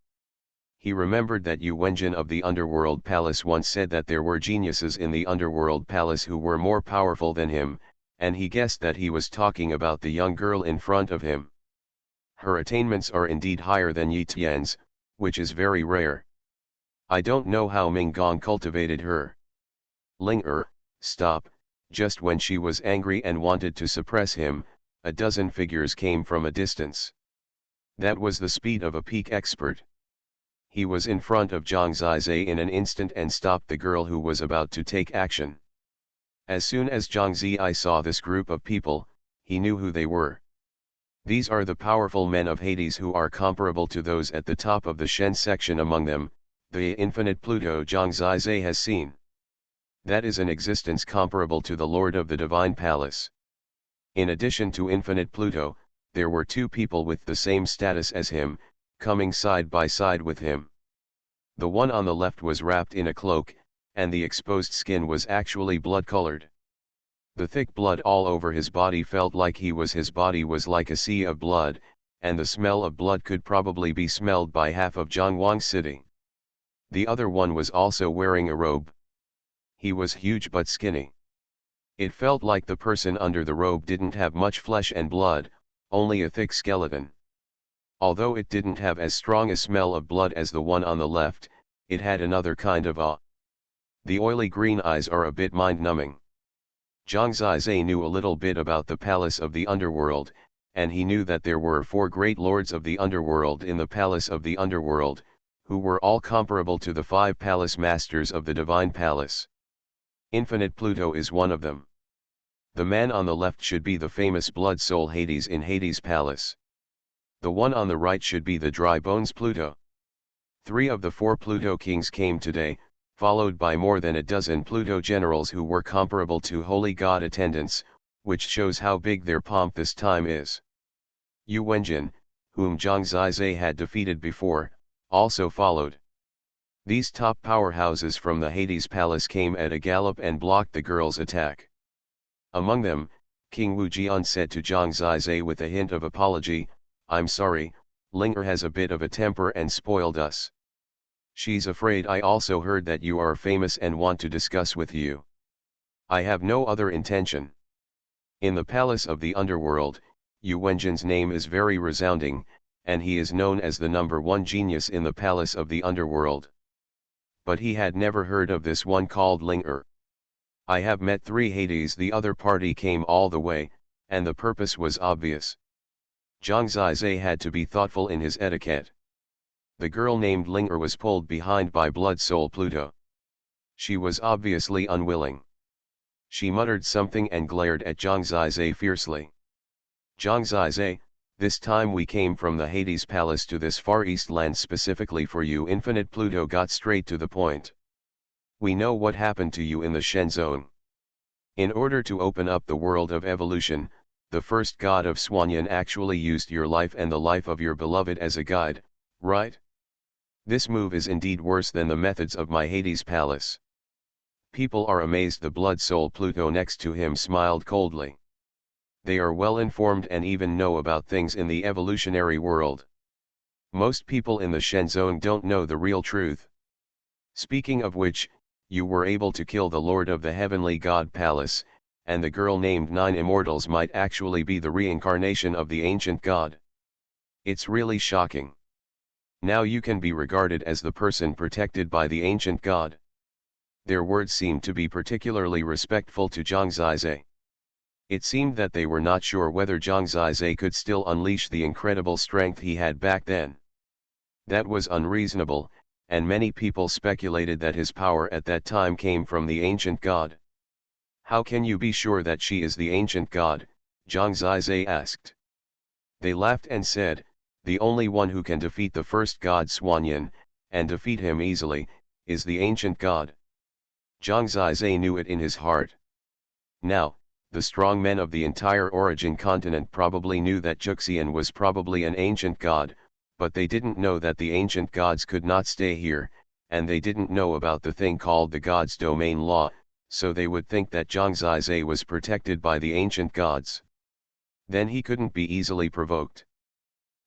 He remembered that Yu Wenjin of the Underworld Palace once said that there were geniuses in the Underworld Palace who were more powerful than him, and he guessed that he was talking about the young girl in front of him. Her attainments are indeed higher than Yi Tian's, which is very rare. I don't know how Ming Gong cultivated her. Ling stop. Just when she was angry and wanted to suppress him, a dozen figures came from a distance. That was the speed of a peak expert. He was in front of Zhang Zizai in an instant and stopped the girl who was about to take action. As soon as Zhang Zizai saw this group of people, he knew who they were. These are the powerful men of Hades who are comparable to those at the top of the Shen section. Among them, the infinite Pluto Zhang Zizai has seen. That is an existence comparable to the Lord of the Divine Palace. In addition to infinite Pluto, there were two people with the same status as him, coming side by side with him. The one on the left was wrapped in a cloak, and the exposed skin was actually blood-colored. The thick blood all over his body felt like his body was like a sea of blood, and the smell of blood could probably be smelled by half of Zhonghuang city. The other one was also wearing a robe. He was huge but skinny. It felt like the person under the robe didn't have much flesh and blood, only a thick skeleton. Although it didn't have as strong a smell of blood as the one on the left, it had another kind of awe. The oily green eyes are a bit mind-numbing. Zhang Zizai knew a little bit about the palace of the underworld, and he knew that there were 4 great lords of the underworld in the palace of the underworld, who were all comparable to the 5 palace masters of the divine palace. Infinite Pluto is one of them. The man on the left should be the famous blood soul Hades in Hades' palace. The one on the right should be the dry bones Pluto. 3 of the 4 Pluto kings came today, followed by more than a dozen Pluto generals who were comparable to holy god attendants, which shows how big their pomp this time is. Yu Wenjin, whom Zhang Zizai had defeated before, also followed. These top powerhouses from the Hades palace came at a gallop and blocked the girl's attack. Among them, King Wu Jian said to Zhang Zizai with a hint of apology, "I'm sorry, Linger has a bit of a temper and spoiled us. She's afraid. I also heard that you are famous and want to discuss with you. I have no other intention." In the palace of the underworld, Yu Wenjin's name is very resounding, and he is known as the #1 genius in the palace of the underworld. But he had never heard of this one called Linger. "I have met 3 Hades." The other party came all the way, and the purpose was obvious. Zhang Zizai had to be thoughtful in his etiquette. The girl named Linger was pulled behind by Blood Soul Pluto. She was obviously unwilling. She muttered something and glared at Zhang Zizai fiercely. "Zhang Zizai, this time we came from the Hades palace to this far east land specifically for you." Infinite Pluto got straight to the point. "We know what happened to you in the Shen Zone. In order to open up the world of evolution, the first god of Xuanhuan actually used your life and the life of your beloved as a guide, right? This move is indeed worse than the methods of my Hades palace." People are amazed. The blood soul Pluto next to him smiled coldly. They are well informed and even know about things in the evolutionary world. Most people in the Shen Zone don't know the real truth. Speaking of which, you were able to kill the Lord of the Heavenly God Palace, and the girl named 9 Immortals might actually be the reincarnation of the ancient god. It's really shocking. Now you can be regarded as the person protected by the ancient god. Their words seemed to be particularly respectful to Zhang Zizai. It seemed that they were not sure whether Zhang Zizai could still unleash the incredible strength he had back then. That was unreasonable, and many people speculated that his power at that time came from the ancient god. "How can you be sure that she is the ancient god?" Zhang Zizai asked. They laughed and said, "The only one who can defeat the first god Xuanhuan, and defeat him easily, is the ancient god." Zhang Zizai knew it in his heart. Now, the strong men of the entire Origin continent probably knew that Juxian was probably an ancient god, but they didn't know that the ancient gods could not stay here, and they didn't know about the thing called the God's Domain Law, so they would think that Zhang Zizai was protected by the ancient gods. Then he couldn't be easily provoked.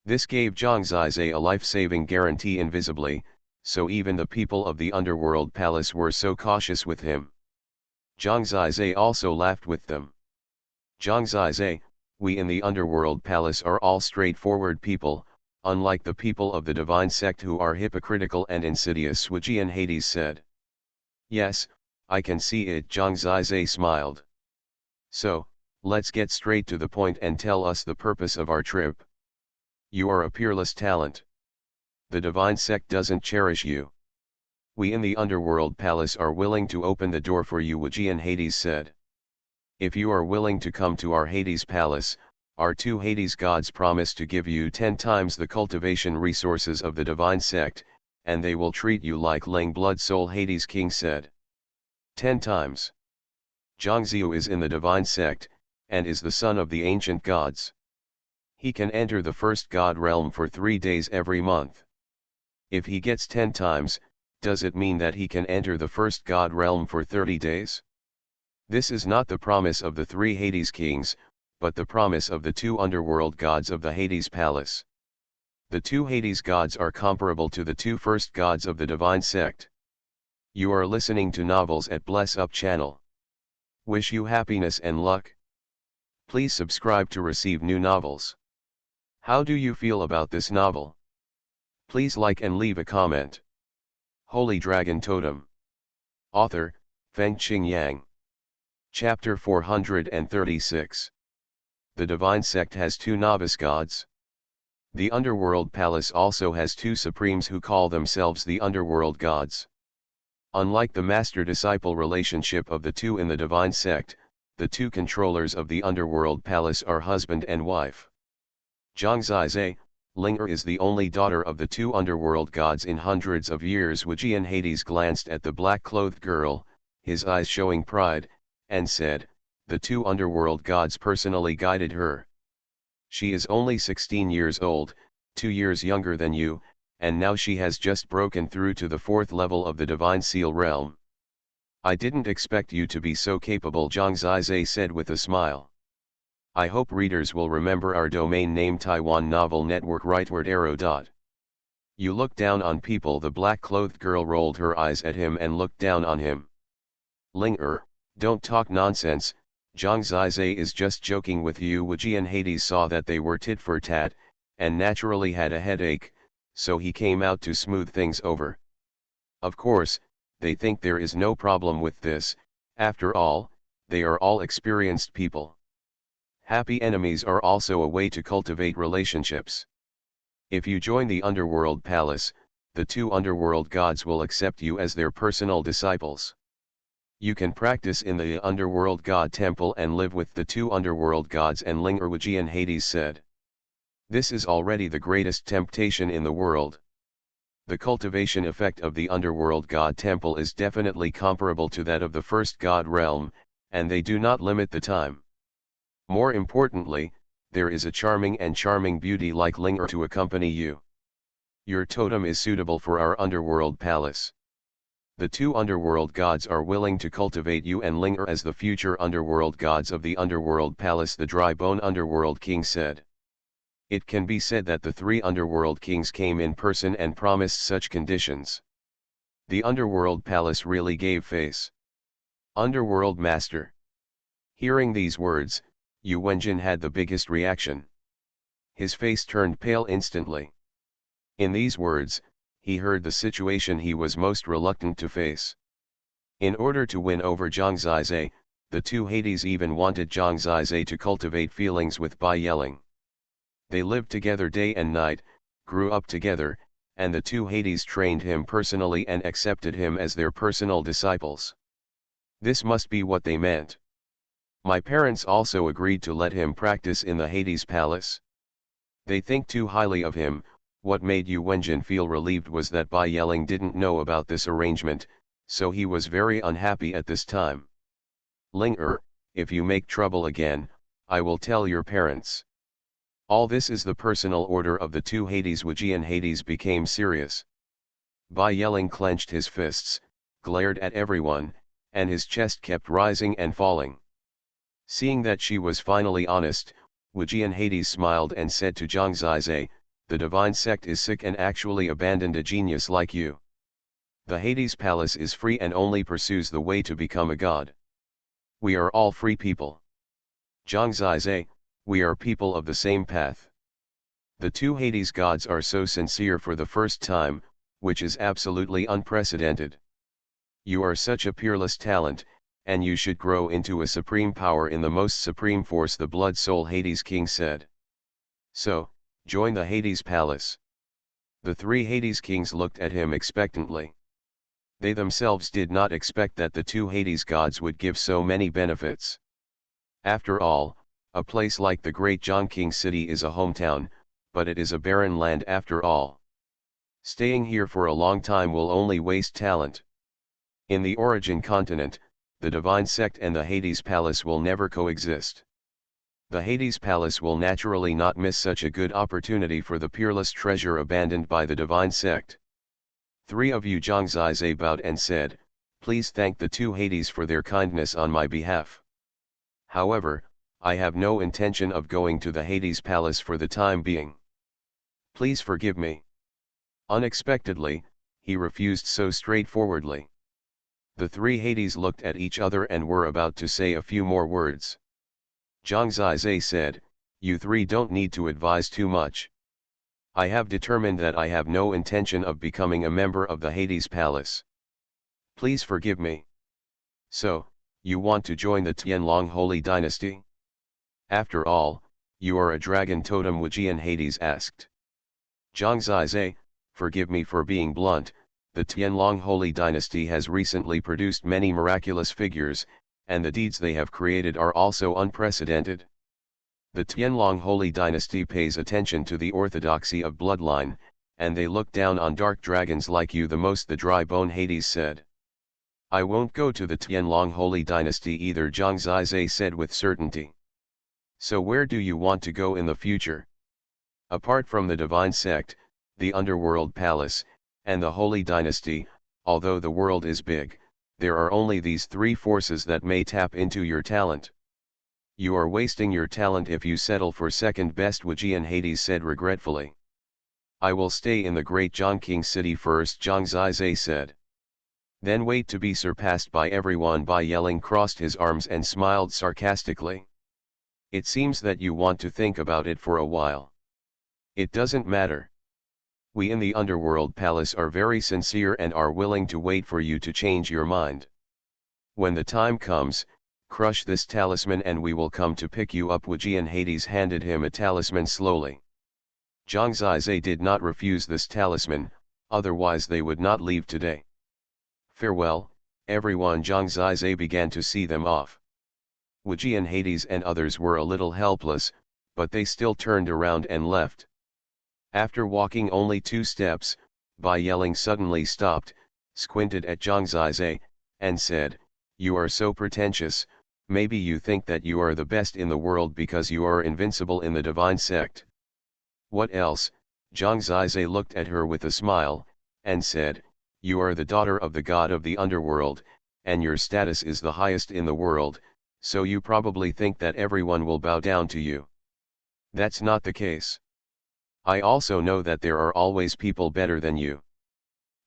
This gave Zhang Zizai a life-saving guarantee invisibly, so even the people of the underworld palace were so cautious with him. Zhang Zizai also laughed with them. "Zhang Zizai, we in the underworld palace are all straightforward people, unlike the people of the divine sect who are hypocritical and insidious," Wujian Hades said. "Yes, I can see it," Zhang Zizai smiled. "So, let's get straight to the point and tell us the purpose of our trip. You are a peerless talent. The divine sect doesn't cherish you. We in the underworld palace are willing to open the door for you," Wujian Hades said. "If you are willing to come to our Hades palace, our 2 Hades gods promise to give you 10 times the cultivation resources of the divine sect, and they will treat you like Ling." Blood Soul Hades King said. 10 times. Zhang Ziyu is in the divine sect, and is the son of the ancient gods. He can enter the first god realm for 3 days every month. If he gets 10 times, does it mean that he can enter the first god realm for 30 days? This is not the promise of the 3 Hades kings, but the promise of the 2 underworld gods of the Hades palace. The 2 Hades gods are comparable to the 2 first gods of the divine sect. You are listening to Novels at Bless Up channel. Wish you happiness and luck. Please subscribe to receive new novels. How do you feel about this novel? Please like and leave a comment. Holy Dragon Totem. Author, Fengqing Yang. Chapter 436. The divine sect has 2 novice gods. The underworld palace also has 2 supremes who call themselves the underworld gods. Unlike the master-disciple relationship of the 2 in the divine sect, the 2 controllers of the underworld palace are husband and wife. Zhangzizhe, Linger is the only daughter of the 2 underworld gods in hundreds of years. Wujian Hades glanced at the black-clothed girl, his eyes showing pride, and said, "The 2 underworld gods personally guided her. She is only 16 years old, 2 years younger than you, and now she has just broken through to the 4th level of the Divine Seal realm. I didn't expect you to be so capable," Zhangzizhe said with a smile. I hope readers will remember our domain name Taiwan Novel Network rightward arrow. You look down on people. The black-clothed girl rolled her eyes at him and looked down on him. Linger, don't talk nonsense, Zhangzizhe is just joking with you. Wujian Hades saw that they were tit for tat, and naturally had a headache, so he came out to smooth things over. Of course, they think there is no problem with this, after all, they are all experienced people. Happy enemies are also a way to cultivate relationships. If you join the underworld palace, the 2 underworld gods will accept you as their personal disciples. You can practice in the underworld god temple and live with the 2 underworld gods and Linger, Wujian Hades said. This is already the greatest temptation in the world. The cultivation effect of the underworld god temple is definitely comparable to that of the first god realm, and they do not limit the time. More importantly, there is a charming beauty like Linger to accompany you. Your totem is suitable for our underworld palace. The 2 underworld gods are willing to cultivate you and Linger as the future underworld gods of the underworld palace, the dry bone underworld king said. It can be said that the 3 underworld kings came in person and promised such conditions. The underworld palace really gave face. Underworld master. Hearing these words, Yu Wenjin had the biggest reaction. His face turned pale instantly. In these words, he heard the situation he was most reluctant to face. In order to win over Zhangzizhe, the 2 Hades even wanted Zhangzizhe to cultivate feelings with by yelling. They lived together day and night, grew up together, and the 2 Hades trained him personally and accepted him as their personal disciples. This must be what they meant. My parents also agreed to let him practice in the Hades palace. They think too highly of him. What made Yu Wenjin feel relieved was that Bai Yeling didn't know about this arrangement, so he was very unhappy at this time. Linger, if you make trouble again, I will tell your parents. All this is the personal order of the 2 Hades. Wujian Hades became serious. Bai Yeling clenched his fists, glared at everyone, and his chest kept rising and falling. Seeing that she was finally honest, Wujian Hades smiled and said to Zhangzizhe, "The divine sect is sick and actually abandoned a genius like you. The Hades palace is free and only pursues the way to become a god. We are all free people. Zhangzizhe, we are people of the same path. The 2 Hades gods are so sincere for the first time, which is absolutely unprecedented. You are such a peerless talent, and you should grow into a supreme power in the most supreme force," the Blood Soul Hades king said. "So, join the Hades palace." The 3 Hades kings looked at him expectantly. They themselves did not expect that the 2 Hades gods would give so many benefits. After all, a place like the great Zhongqing city is a hometown, but it is a barren land after all. Staying here for a long time will only waste talent. In the origin continent, the divine sect and the Hades palace will never coexist. The Hades palace will naturally not miss such a good opportunity for the peerless treasure abandoned by the divine sect. 3 of you, Zhangzizhe bowed and said, "Please thank the 2 Hades for their kindness on my behalf. However, I have no intention of going to the Hades palace for the time being. Please forgive me." Unexpectedly, he refused so straightforwardly. The 3 Hades looked at each other and were about to say a few more words. Zhangzizhe said, "You 3 don't need to advise too much. I have determined that I have no intention of becoming a member of the Hades palace. Please forgive me. So, you want to join the Tianlong Holy Dynasty? After all, You are a dragon totem, Wujian Hades asked. Zhang Zizai, forgive me for being blunt, the Tianlong Holy Dynasty has recently produced many miraculous figures, and the deeds they have created are also unprecedented. The Tianlong Holy Dynasty pays attention to the orthodoxy of bloodline, and they look down on dark dragons like you the most, the dry bone Hades said. I won't go to the Tianlong Holy Dynasty either, Zhang Zizai said with certainty. So where do you want to go in the future? Apart from the Divine Sect, the Underworld Palace, and the Holy Dynasty, although the world is big, there are only these three forces that may tap into your talent. You are wasting your talent if you settle for second best, Wujian Hades said regretfully. I will stay in the great Zhongqing city first, Zhang Zizai said. Then wait to be surpassed by everyone. Bai Yeling crossed his arms and smiled sarcastically. It seems that you want to think about it for a while. It doesn't matter. We in the Underworld Palace are very sincere and are willing to wait for you to change your mind. When the time comes, crush this talisman and we will come to pick you up. Wujian Hades handed him a talisman slowly. Zhang Zizai did not refuse this talisman, otherwise they would not leave today. Farewell, everyone. Zhang Zizai began to see them off. Wujian Hades and others were a little helpless, but they still turned around and left. After walking only 2 steps, Bai Yeling suddenly stopped, squinted at Zhang Zizai, and said, You are so pretentious, maybe you think that you are the best in the world because you are invincible in the Divine Sect. What else? Zhang Zizai looked at her with a smile, and said, You are the daughter of the god of the underworld, and your status is the highest in the world, so you probably think that everyone will bow down to you. That's not the case. I also know that there are always people better than you.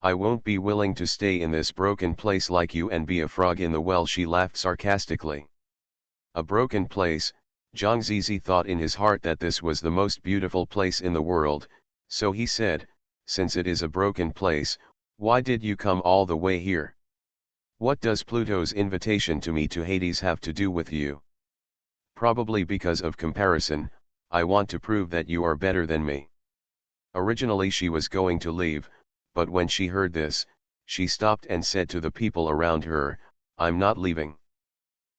I won't be willing to stay in this broken place like you and be a frog in the well, she laughed sarcastically. A broken place, Zhang Zizi thought in his heart that this was the most beautiful place in the world, so he said, Since it is a broken place, why did you come all the way here? What does Pluto's invitation to me to Hades have to do with you? Probably because of comparison. I want to prove that you are better than me. Originally she was going to leave, but when she heard this, she stopped and said to the people around her, I'm not leaving.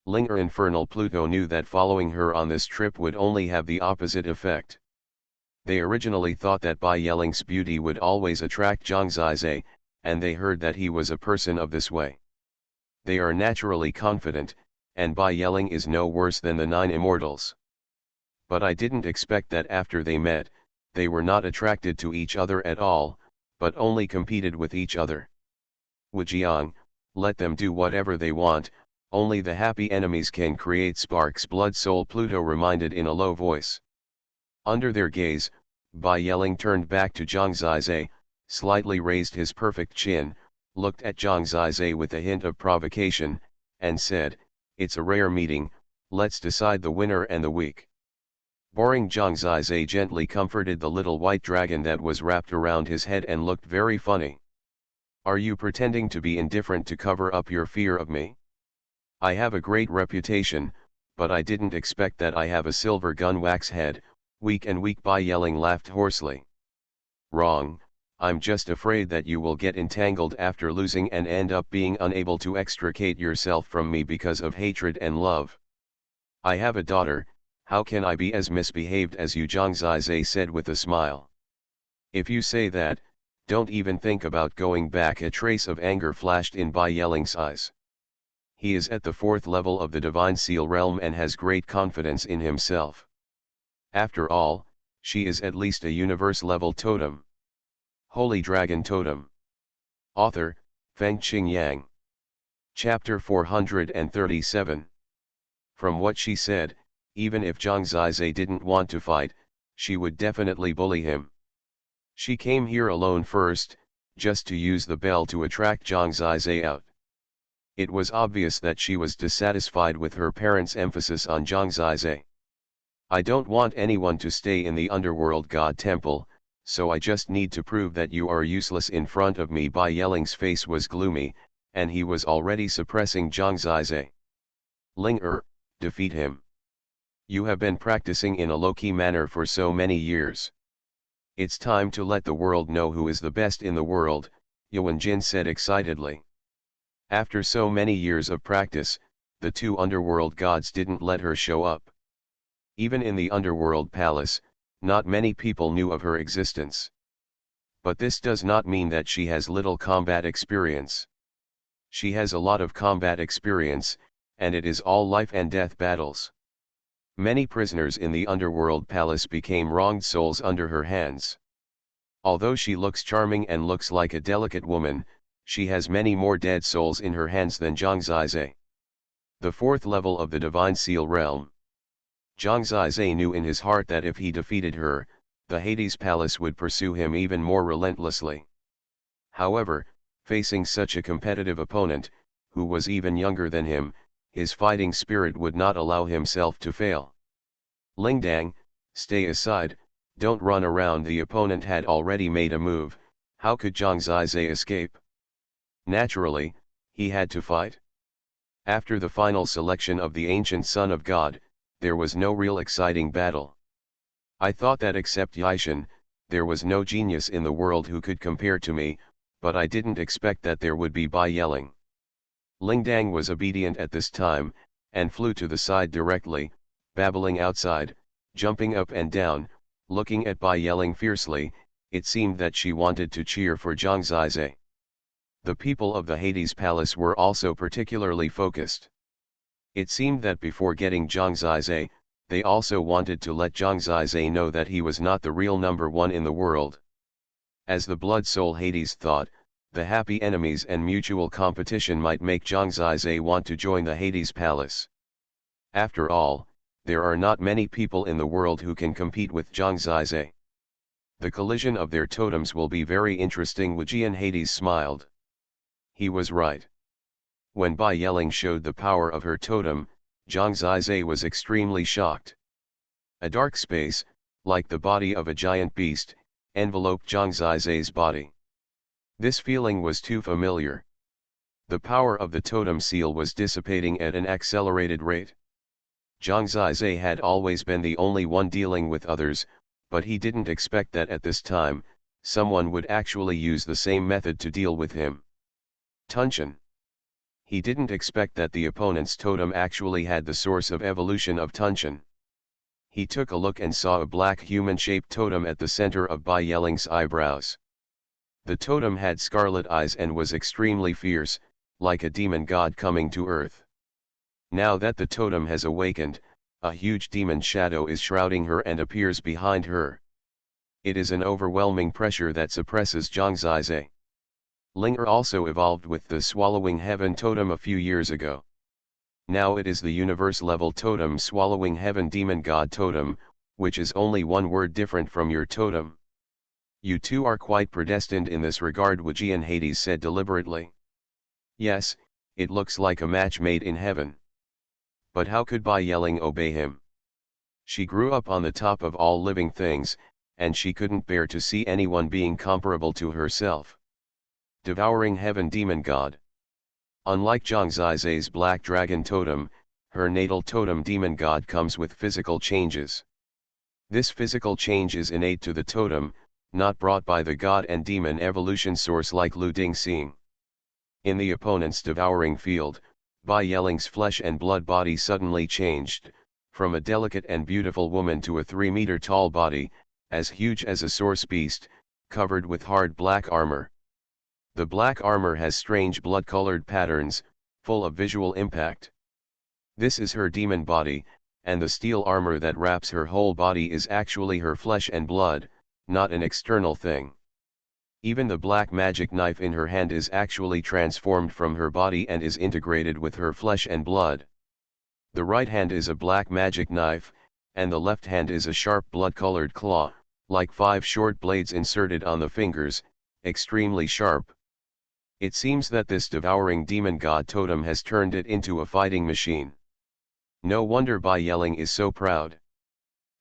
Linger Infernal Pluto knew that following her on this trip would only have the opposite effect. They originally thought that Bai Yeling's beauty would always attract Zhang Zizai, and they heard that he was a person of this way. They are naturally confident, and Bai Yeling is no worse than the 9 Immortals. But I didn't expect that after they met, they were not attracted to each other at all, but only competed with each other. Wujiang, let them do whatever they want, only the happy enemies can create sparks. Blood Soul Pluto reminded in a low voice. Under their gaze, Bai Yeling turned back to Zhang Zizai, slightly raised his perfect chin, looked at Zhang Zizai with a hint of provocation, and said, It's a rare meeting, let's decide the winner and the weak. Boring. Zhang Zizai gently comforted the little white dragon that was wrapped around his head and looked very funny. Are you pretending to be indifferent to cover up your fear of me? I have a great reputation, but I didn't expect that I have a silver gun wax head. Weak and weak. Bai Yeling laughed hoarsely. Wrong, I'm just afraid that you will get entangled after losing and end up being unable to extricate yourself from me because of hatred and love. I have a daughter, how can I be as misbehaved as you? Zhang Zizai said with a smile. If you say that, don't even think about going back. A trace of anger flashed in Bai Yeling's eyes. He is at the 4th level of the Divine Seal realm and has great confidence in himself. After all, she is at least a universe-level totem. Holy Dragon Totem. Author, Fengqing Yang. Chapter 437. From what she said, even if Zhang Zizai didn't want to fight, she would definitely bully him. She came here alone first, just to use the bell to attract Zhang Zizai out. It was obvious that she was dissatisfied with her parents' emphasis on Zhang Zizai. I don't want anyone to stay in the Underworld God Temple, so I just need to prove that you are useless in front of me. Bai Yeling's face was gloomy, and he was already suppressing Zhang Zizai. Linger, defeat him. You have been practicing in a low-key manner for so many years. It's time to let the world know who is the best in the world, Xuanhuan said excitedly. After so many years of practice, the two underworld gods didn't let her show up. Even in the underworld palace, not many people knew of her existence. But this does not mean that she has little combat experience. She has a lot of combat experience, and it is all life and death battles. Many prisoners in the underworld palace became wronged souls under her hands. Although she looks charming and looks like a delicate woman, she has many more dead souls in her hands than Zhang Zizai. The fourth level of the Divine Seal realm. Zhang Zizai knew in his heart that if he defeated her, the Hades Palace would pursue him even more relentlessly. However, facing such a competitive opponent, who was even younger than him, his fighting spirit would not allow himself to fail. Lingdang, stay aside, don't run around. The opponent had already made a move. How could Zhang Zizai escape? Naturally, he had to fight. After the final selection of the ancient Son of God, there was no real exciting battle. I thought that except Yishan, there was no genius in the world who could compare to me, but I didn't expect that there would be Bai yelling. Lingdang was obedient at this time, and flew to the side directly, babbling outside, jumping up and down, looking at Bai yelling fiercely. It seemed that she wanted to cheer for Zhang Zizai. The people of the Hades Palace were also particularly focused. It seemed that before getting Zhang Zizai, they also wanted to let Zhang Zizai know that he was not the real number one in the world. As the Blood Soul Hades thought, the happy enemies and mutual competition might make Zhang Zizai want to join the Hades Palace. After all, there are not many people in the world who can compete with Zhang Zizai. The collision of their totems will be very interesting. Wujian Hades smiled. He was right. When Bai Yelling showed the power of her totem, Zhang Zizai was extremely shocked. A dark space, like the body of a giant beast, enveloped Zhang Zizai's body. This feeling was too familiar. The power of the totem seal was dissipating at an accelerated rate. Zhang Zizai had always been the only one dealing with others, but he didn't expect that at this time, someone would actually use the same method to deal with him. Tunshan. He didn't expect that the opponent's totem actually had the source of evolution of Tunshan. He took a look and saw a black human-shaped totem at the center of Bai Yelling's eyebrows. The totem had scarlet eyes and was extremely fierce, like a demon god coming to earth. Now that the totem has awakened, a huge demon shadow is shrouding her and appears behind her. It is an overwhelming pressure that suppresses Zhang Zizai. Linger also evolved with the Swallowing Heaven totem a few years ago. Now it is the universe-level totem Swallowing Heaven Demon God totem, which is only one word different from your totem. You two are quite predestined in this regard, Wujian Hades said deliberately. Yes, it looks like a match made in heaven. But how could Bai Yelling obey him? She grew up on the top of all living things, and she couldn't bear to see anyone being comparable to herself. Devouring Heaven Demon God. Unlike Zhang Zizai's Black Dragon totem, her natal totem Demon God comes with physical changes. This physical change is innate to the totem, not brought by the god and demon evolution source like Lu Dingxing. In the opponent's devouring field, Bai Yelling's flesh and blood body suddenly changed, from a delicate and beautiful woman to a 3-meter tall body, as huge as a source beast, covered with hard black armor. The black armor has strange blood-colored patterns, full of visual impact. This is her demon body, and the steel armor that wraps her whole body is actually her flesh and blood, not an external thing. Even the black magic knife in her hand is actually transformed from her body and is integrated with her flesh and blood. The right hand is a black magic knife, and the left hand is a sharp blood-colored claw, like 5 short blades inserted on the fingers, extremely sharp. It seems that this devouring demon god totem has turned it into a fighting machine. No wonder Bai Yelling is so proud.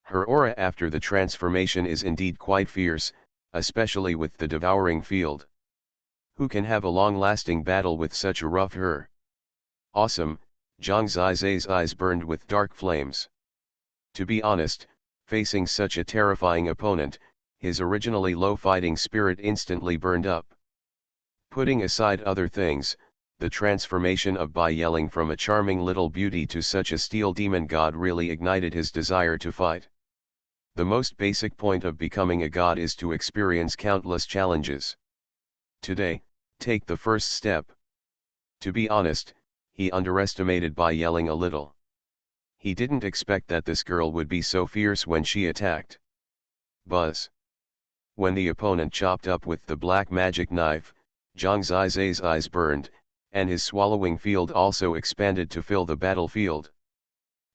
Her aura after the transformation is indeed quite fierce, especially with the devouring field. Who can have a long-lasting battle with such a rough her? Awesome, Zhang Zizai's eyes burned with dark flames. To be honest, facing such a terrifying opponent, his originally low fighting spirit instantly burned up. Putting aside other things, the transformation of Bai Yeling from a charming little beauty to such a steel demon god really ignited his desire to fight. The most basic point of becoming a god is to experience countless challenges. Today, take the first step. To be honest, he underestimated Bai Yeling a little. He didn't expect that this girl would be so fierce when she attacked. Buzz. When the opponent chopped up with the black magic knife, Zhang Zizai's eyes burned, and his swallowing field also expanded to fill the battlefield.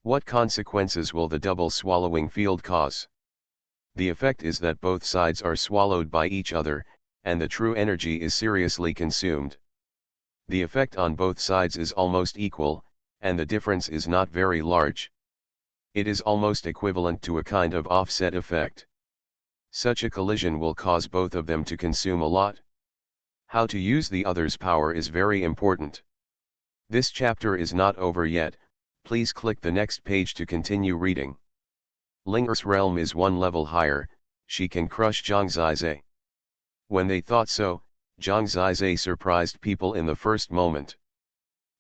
What consequences will the double swallowing field cause? The effect is that both sides are swallowed by each other, and the true energy is seriously consumed. The effect on both sides is almost equal, and the difference is not very large. It is almost equivalent to a kind of offset effect. Such a collision will cause both of them to consume a lot. How to use the other's power is very important. This chapter is not over yet, please click the next page to continue reading. Linger's realm is one level higher, she can crush Zhang Zizai. When they thought so, Zhang Zizai surprised people in the first moment.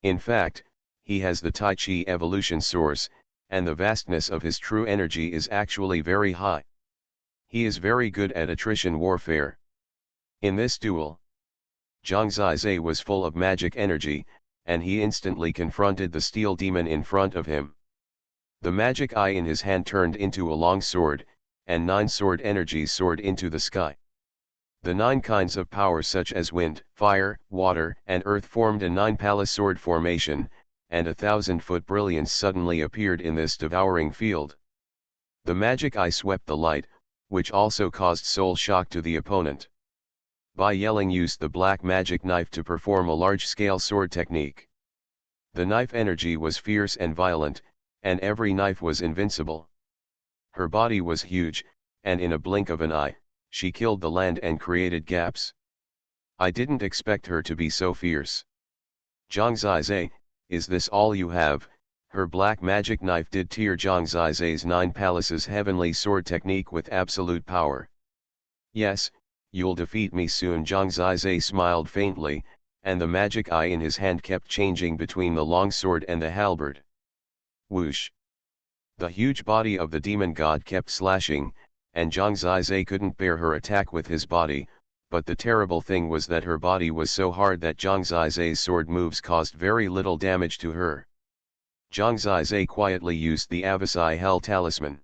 In fact, he has the Tai Chi evolution source, and the vastness of his true energy is actually very high. He is very good at attrition warfare. In this duel, Zhang Zizai was full of magic energy, and he instantly confronted the steel demon in front of him. The magic eye in his hand turned into a long sword, and 9 sword energies soared into the sky. The 9 kinds of power such as wind, fire, water, and earth formed a 9-palace sword formation, and 1,000-foot brilliance suddenly appeared in this devouring field. The magic eye swept the light, which also caused soul shock to the opponent. Bai Yeling used the black magic knife to perform a large-scale sword technique. The knife energy was fierce and violent, and every knife was invincible. Her body was huge, and in a blink of an eye, she killed the land and created gaps. I didn't expect her to be so fierce. Zhang Zizai, is this all you have? Her black magic knife did tear Zhang Zizai's 9 palaces heavenly sword technique with absolute power. Yes, you'll defeat me soon. Zhang Zizai smiled faintly, and the magic eye in his hand kept changing between the long sword and the halberd. Whoosh! The huge body of the demon god kept slashing, and Zhang Zizai couldn't bear her attack with his body, but the terrible thing was that her body was so hard that Zhang Zizai's sword moves caused very little damage to her. Zhang Zizai quietly used the Avasai Hell Talisman.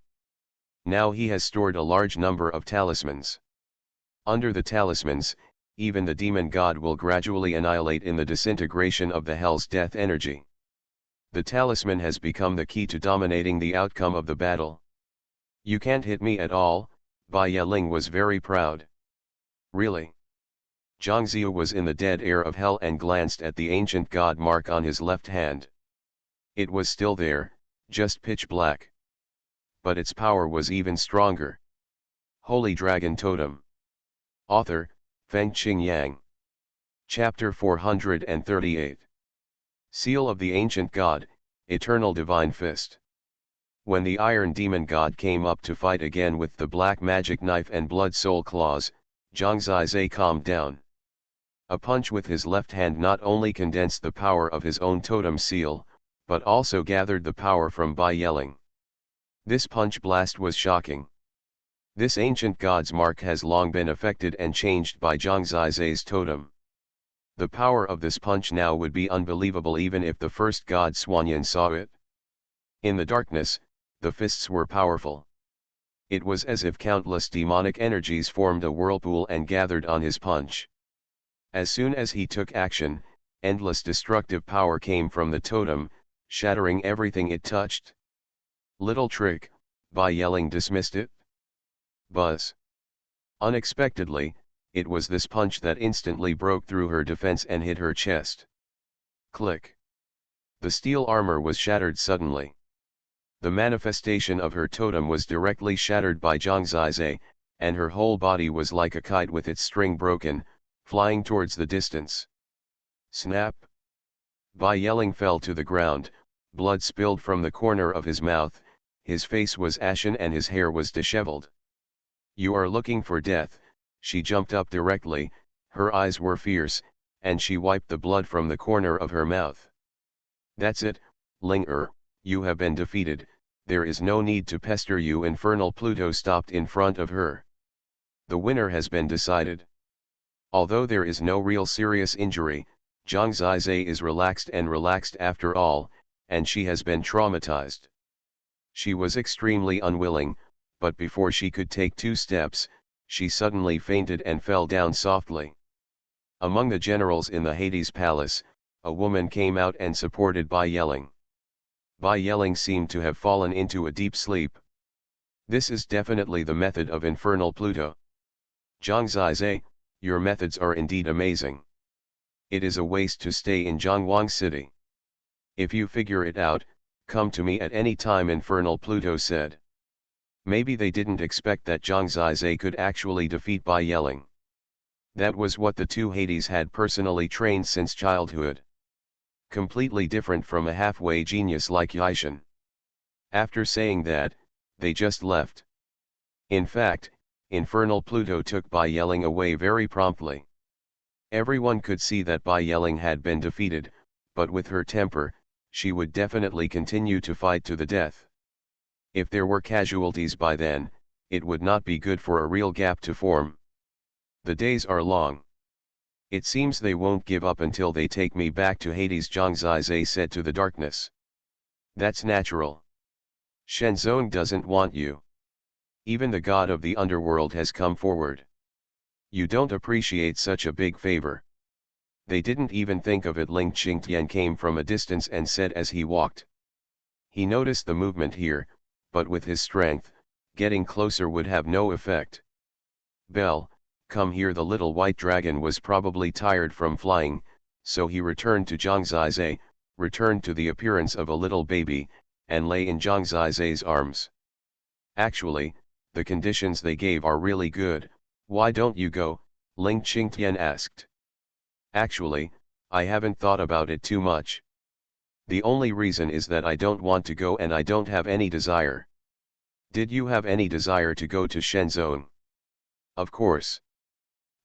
Now he has stored a large number of talismans. Under the talismans, even the demon god will gradually annihilate in the disintegration of the hell's death energy. The talisman has become the key to dominating the outcome of the battle. You can't hit me at all, Bai Yeling was very proud. Really? Zhang Ziyu was in the dead air of hell and glanced at the ancient god mark on his left hand. It was still there, just pitch black. But its power was even stronger. Holy Dragon Totem. Author, Fengqing Yang. Chapter 438. Seal of the Ancient God, Eternal Divine Fist. When the Iron Demon God came up to fight again with the black magic knife and blood soul claws, Zhang Zizai calmed down. A punch with his left hand not only condensed the power of his own totem seal, but also gathered the power from Bai Yeling. This punch blast was shocking. This ancient god's mark has long been affected and changed by Zhang Zizai's totem. The power of this punch now would be unbelievable even if the first god Xuanhuan saw it. In the darkness, the fists were powerful. It was as if countless demonic energies formed a whirlpool and gathered on his punch. As soon as he took action, endless destructive power came from the totem, shattering everything it touched. Little trick, Bai Yeling dismissed it. Buzz. Unexpectedly, it was this punch that instantly broke through her defense and hit her chest. Click. The steel armor was shattered suddenly. The manifestation of her totem was directly shattered by Zhang Zizai, and her whole body was like a kite with its string broken, flying towards the distance. Snap! Bai Yeling fell to the ground, blood spilled from the corner of his mouth, his face was ashen and his hair was disheveled. "You are looking for death." She jumped up directly, her eyes were fierce, and she wiped the blood from the corner of her mouth. "That's it, Ling-er, you have been defeated, there is no need to pester you." Infernal Pluto stopped in front of her. "The winner has been decided. Although there is no real serious injury, Zhang Zizai is relaxed after all, and she has been traumatized." She was extremely unwilling, but before she could take 2 steps, she suddenly fainted and fell down softly. Among the generals in the Hades palace, a woman came out and supported Bai Yeling. Bai Yeling seemed to have fallen into a deep sleep. "This is definitely the method of Infernal Pluto. Zhang Zizai, your methods are indeed amazing. It is a waste to stay in Xuanhuan city. If you figure it out, come to me at any time," Infernal Pluto said. Maybe they didn't expect that Zhang Zizai could actually defeat Bai Yeling. That was what the 2 Hades had personally trained since childhood. Completely different from a halfway genius like Yishan. After saying that, they just left. In fact, Infernal Pluto took Bai Yeling away very promptly. Everyone could see that Bai Yeling had been defeated, but with her temper, she would definitely continue to fight to the death. If there were casualties by then, it would not be good for a real gap to form. "The days are long. It seems they won't give up until they take me back to Hades," Zhang Zizai said to the darkness. "That's natural. Shenzong doesn't want you. Even the god of the underworld has come forward. You don't appreciate such a big favor." "They didn't even think of it." Ling Qingtian came from a distance and said as he walked. He noticed the movement here, but with his strength, getting closer would have no effect. "Belle, come here." The little white dragon was probably tired from flying, so he returned to Zhang Zizai, returned to the appearance of a little baby, and lay in Zhang Zizai's arms. "Actually, the conditions they gave are really good. Why don't you go?" Ling Qingtian asked. "Actually, I haven't thought about it too much. The only reason is that I don't want to go and I don't have any desire." "Did you have any desire to go to Shenzong?" "Of course.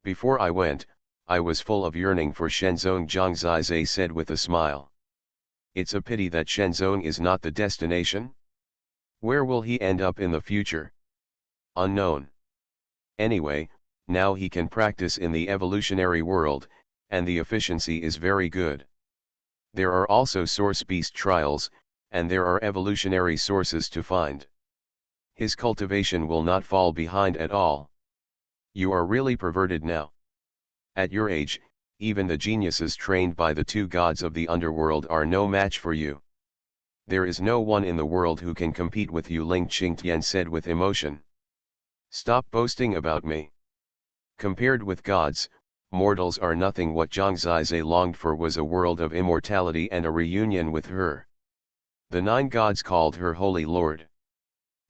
Before I went, I was full of yearning for Shenzong," Zhang Zizai said with a smile. "It's a pity that Shenzong is not the destination. Where will he end up in the future? Unknown. Anyway, now he can practice in the evolutionary world, and the efficiency is very good. There are also source beast trials, and there are evolutionary sources to find. His cultivation will not fall behind at all. You are really perverted now. At your age, even the geniuses trained by the 2 gods of the underworld are no match for you. There is no one in the world who can compete with you," Ling Qingtian said with emotion. "Stop boasting about me. Compared with gods, mortals are nothing." What Zhang Zizai longed for was a world of immortality and a reunion with her. The 9 gods called her Holy Lord.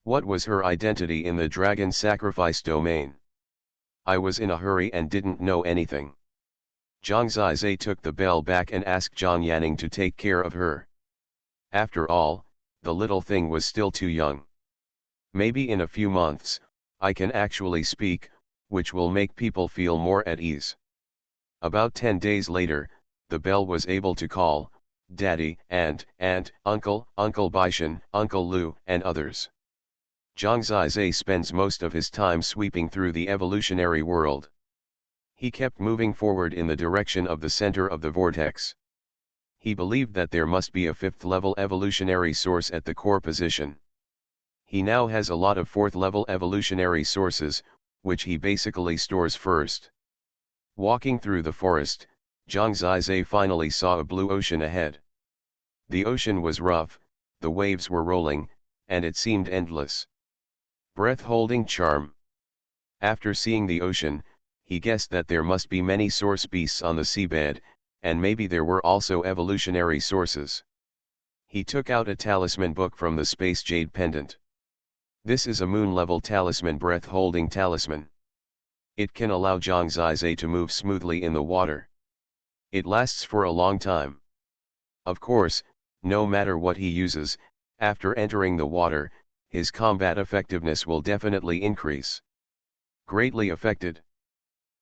What was her identity in the dragon sacrifice domain? "I was in a hurry and didn't know anything." Zhang Zizai took the bell back and asked Zhang Yanning to take care of her. After all, the little thing was still too young. "Maybe in a few months, I can actually speak, which will make people feel more at ease." About 10 days later, the bell was able to call, Daddy, Aunt, Uncle, Uncle Baishan, Uncle Lu, and others. Zhang Zizai spends most of his time sweeping through the evolutionary world. He kept moving forward in the direction of the center of the vortex. He believed that there must be a 5th-level evolutionary source at the core position. He now has a lot of 4th-level evolutionary sources, which he basically stores first. Walking through the forest, Zhang Zizai finally saw a blue ocean ahead. The ocean was rough, the waves were rolling, and it seemed endless. Breath-holding charm. After seeing the ocean, he guessed that there must be many source beasts on the seabed, and maybe there were also evolutionary sources. He took out a talisman book from the space jade pendant. This is a moon-level talisman, breath-holding talisman. It can allow Zhang Zizai to move smoothly in the water. It lasts for a long time. Of course, no matter what he uses, after entering the water, his combat effectiveness will definitely increase. Greatly affected.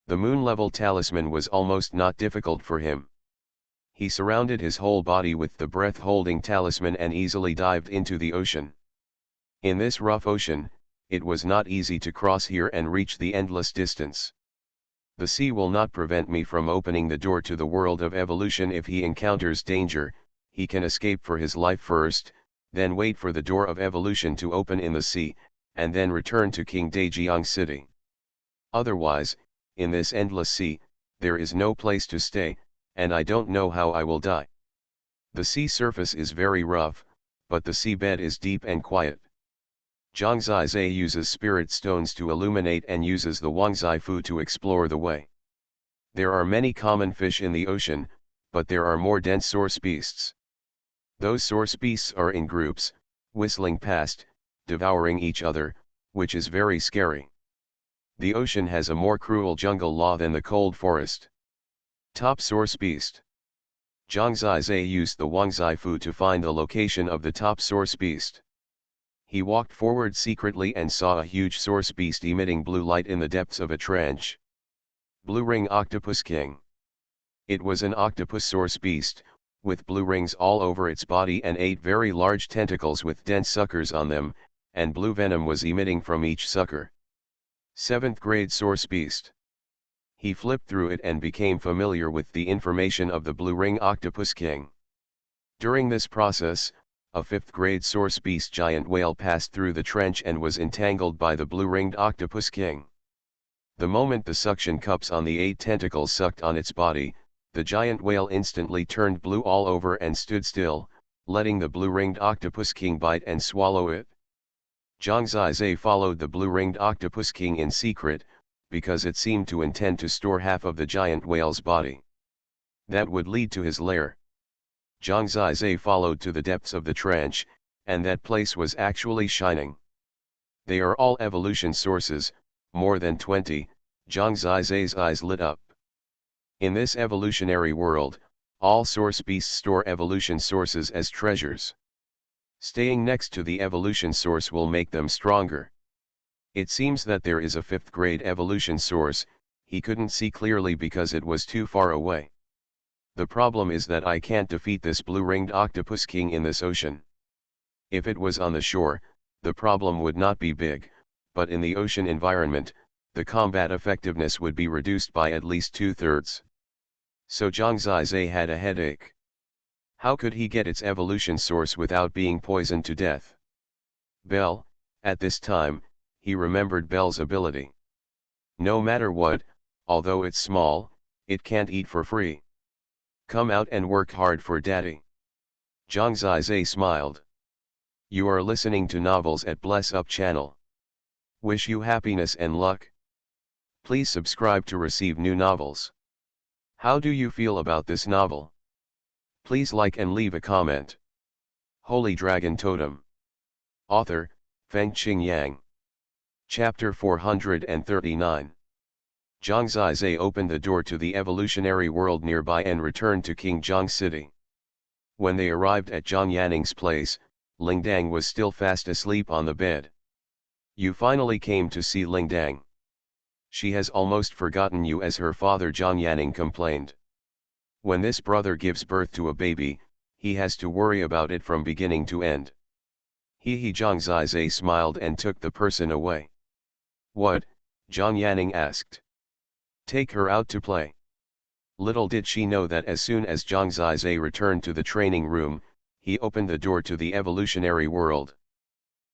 The moon-level talisman was almost not difficult for him. He surrounded his whole body with the breath-holding talisman and easily dived into the ocean. In this rough ocean, it was not easy to cross here and reach the endless distance. The sea will not prevent me from opening the door to the world of evolution. If he encounters danger, he can escape for his life first, then wait for the door of evolution to open in the sea, and then return to King Daejiang City. Otherwise, in this endless sea, there is no place to stay, and I don't know how I will die. The sea surface is very rough, but the seabed is deep and quiet. Zhang Zizai uses spirit stones to illuminate and uses the Wangzai Fu to explore the way. There are many common fish in the ocean, but there are more dense source beasts. Those source beasts are in groups, whistling past, devouring each other, which is very scary. The ocean has a more cruel jungle law than the cold forest. Top source beast. Zhang Zizai used the Wangzai Fu to find the location of the top source beast. He walked forward secretly and saw a huge source beast emitting blue light in the depths of a trench. Blue Ring Octopus King. It was an octopus source beast, with blue rings all over its body and 8 very large tentacles with dense suckers on them, and blue venom was emitting from each sucker. 7th grade source beast. He flipped through it and became familiar with the information of the Blue Ring Octopus King. During this process, a 5th grade source beast giant whale passed through the trench and was entangled by the blue-ringed Octopus King. The moment the suction cups on the 8 tentacles sucked on its body, the giant whale instantly turned blue all over and stood still, letting the blue-ringed Octopus King bite and swallow it. Zhang Zizai followed the blue-ringed Octopus King in secret, because it seemed to intend to store half of the giant whale's body. That would lead to his lair. Zhang Zizai followed to the depths of the trench, and that place was actually shining. They are all evolution sources, more than 20, Zhang Zizai's eyes lit up. In this evolutionary world, all source beasts store evolution sources as treasures. Staying next to the evolution source will make them stronger. It seems that there is a 5th grade evolution source. He couldn't see clearly because it was too far away. The problem is that I can't defeat this blue-ringed Octopus King in this ocean. If it was on the shore, the problem would not be big, but in the ocean environment, the combat effectiveness would be reduced by at least 2/3. So Zhang Zizai had a headache. How could he get its evolution source without being poisoned to death? Bell, at this time, he remembered Bell's ability. No matter what, although it's small, it can't eat for free. Come out and work hard for daddy. Zhang Zizai smiled. You are listening to novels at Bless Up channel. Wish you happiness and luck. Please subscribe to receive new novels. How do you feel about this novel? Please like and leave a comment. Holy Dragon Totem. Author, Fengqing Yang. Chapter 439. Zhang Zizai opened the door to the evolutionary world nearby and returned to King Zhang City. When they arrived at Zhang Yanning's place, Lingdang was still fast asleep on the bed. You finally came to see Lingdang. She has almost forgotten you, as her father Zhang Yanning complained. When this brother gives birth to a baby, he has to worry about it from beginning to end. Zhang Zizai smiled and took the person away. What? Zhang Yanning asked. Take her out to play. Little did she know that as soon as Zhang Zizai returned to the training room, he opened the door to the evolutionary world.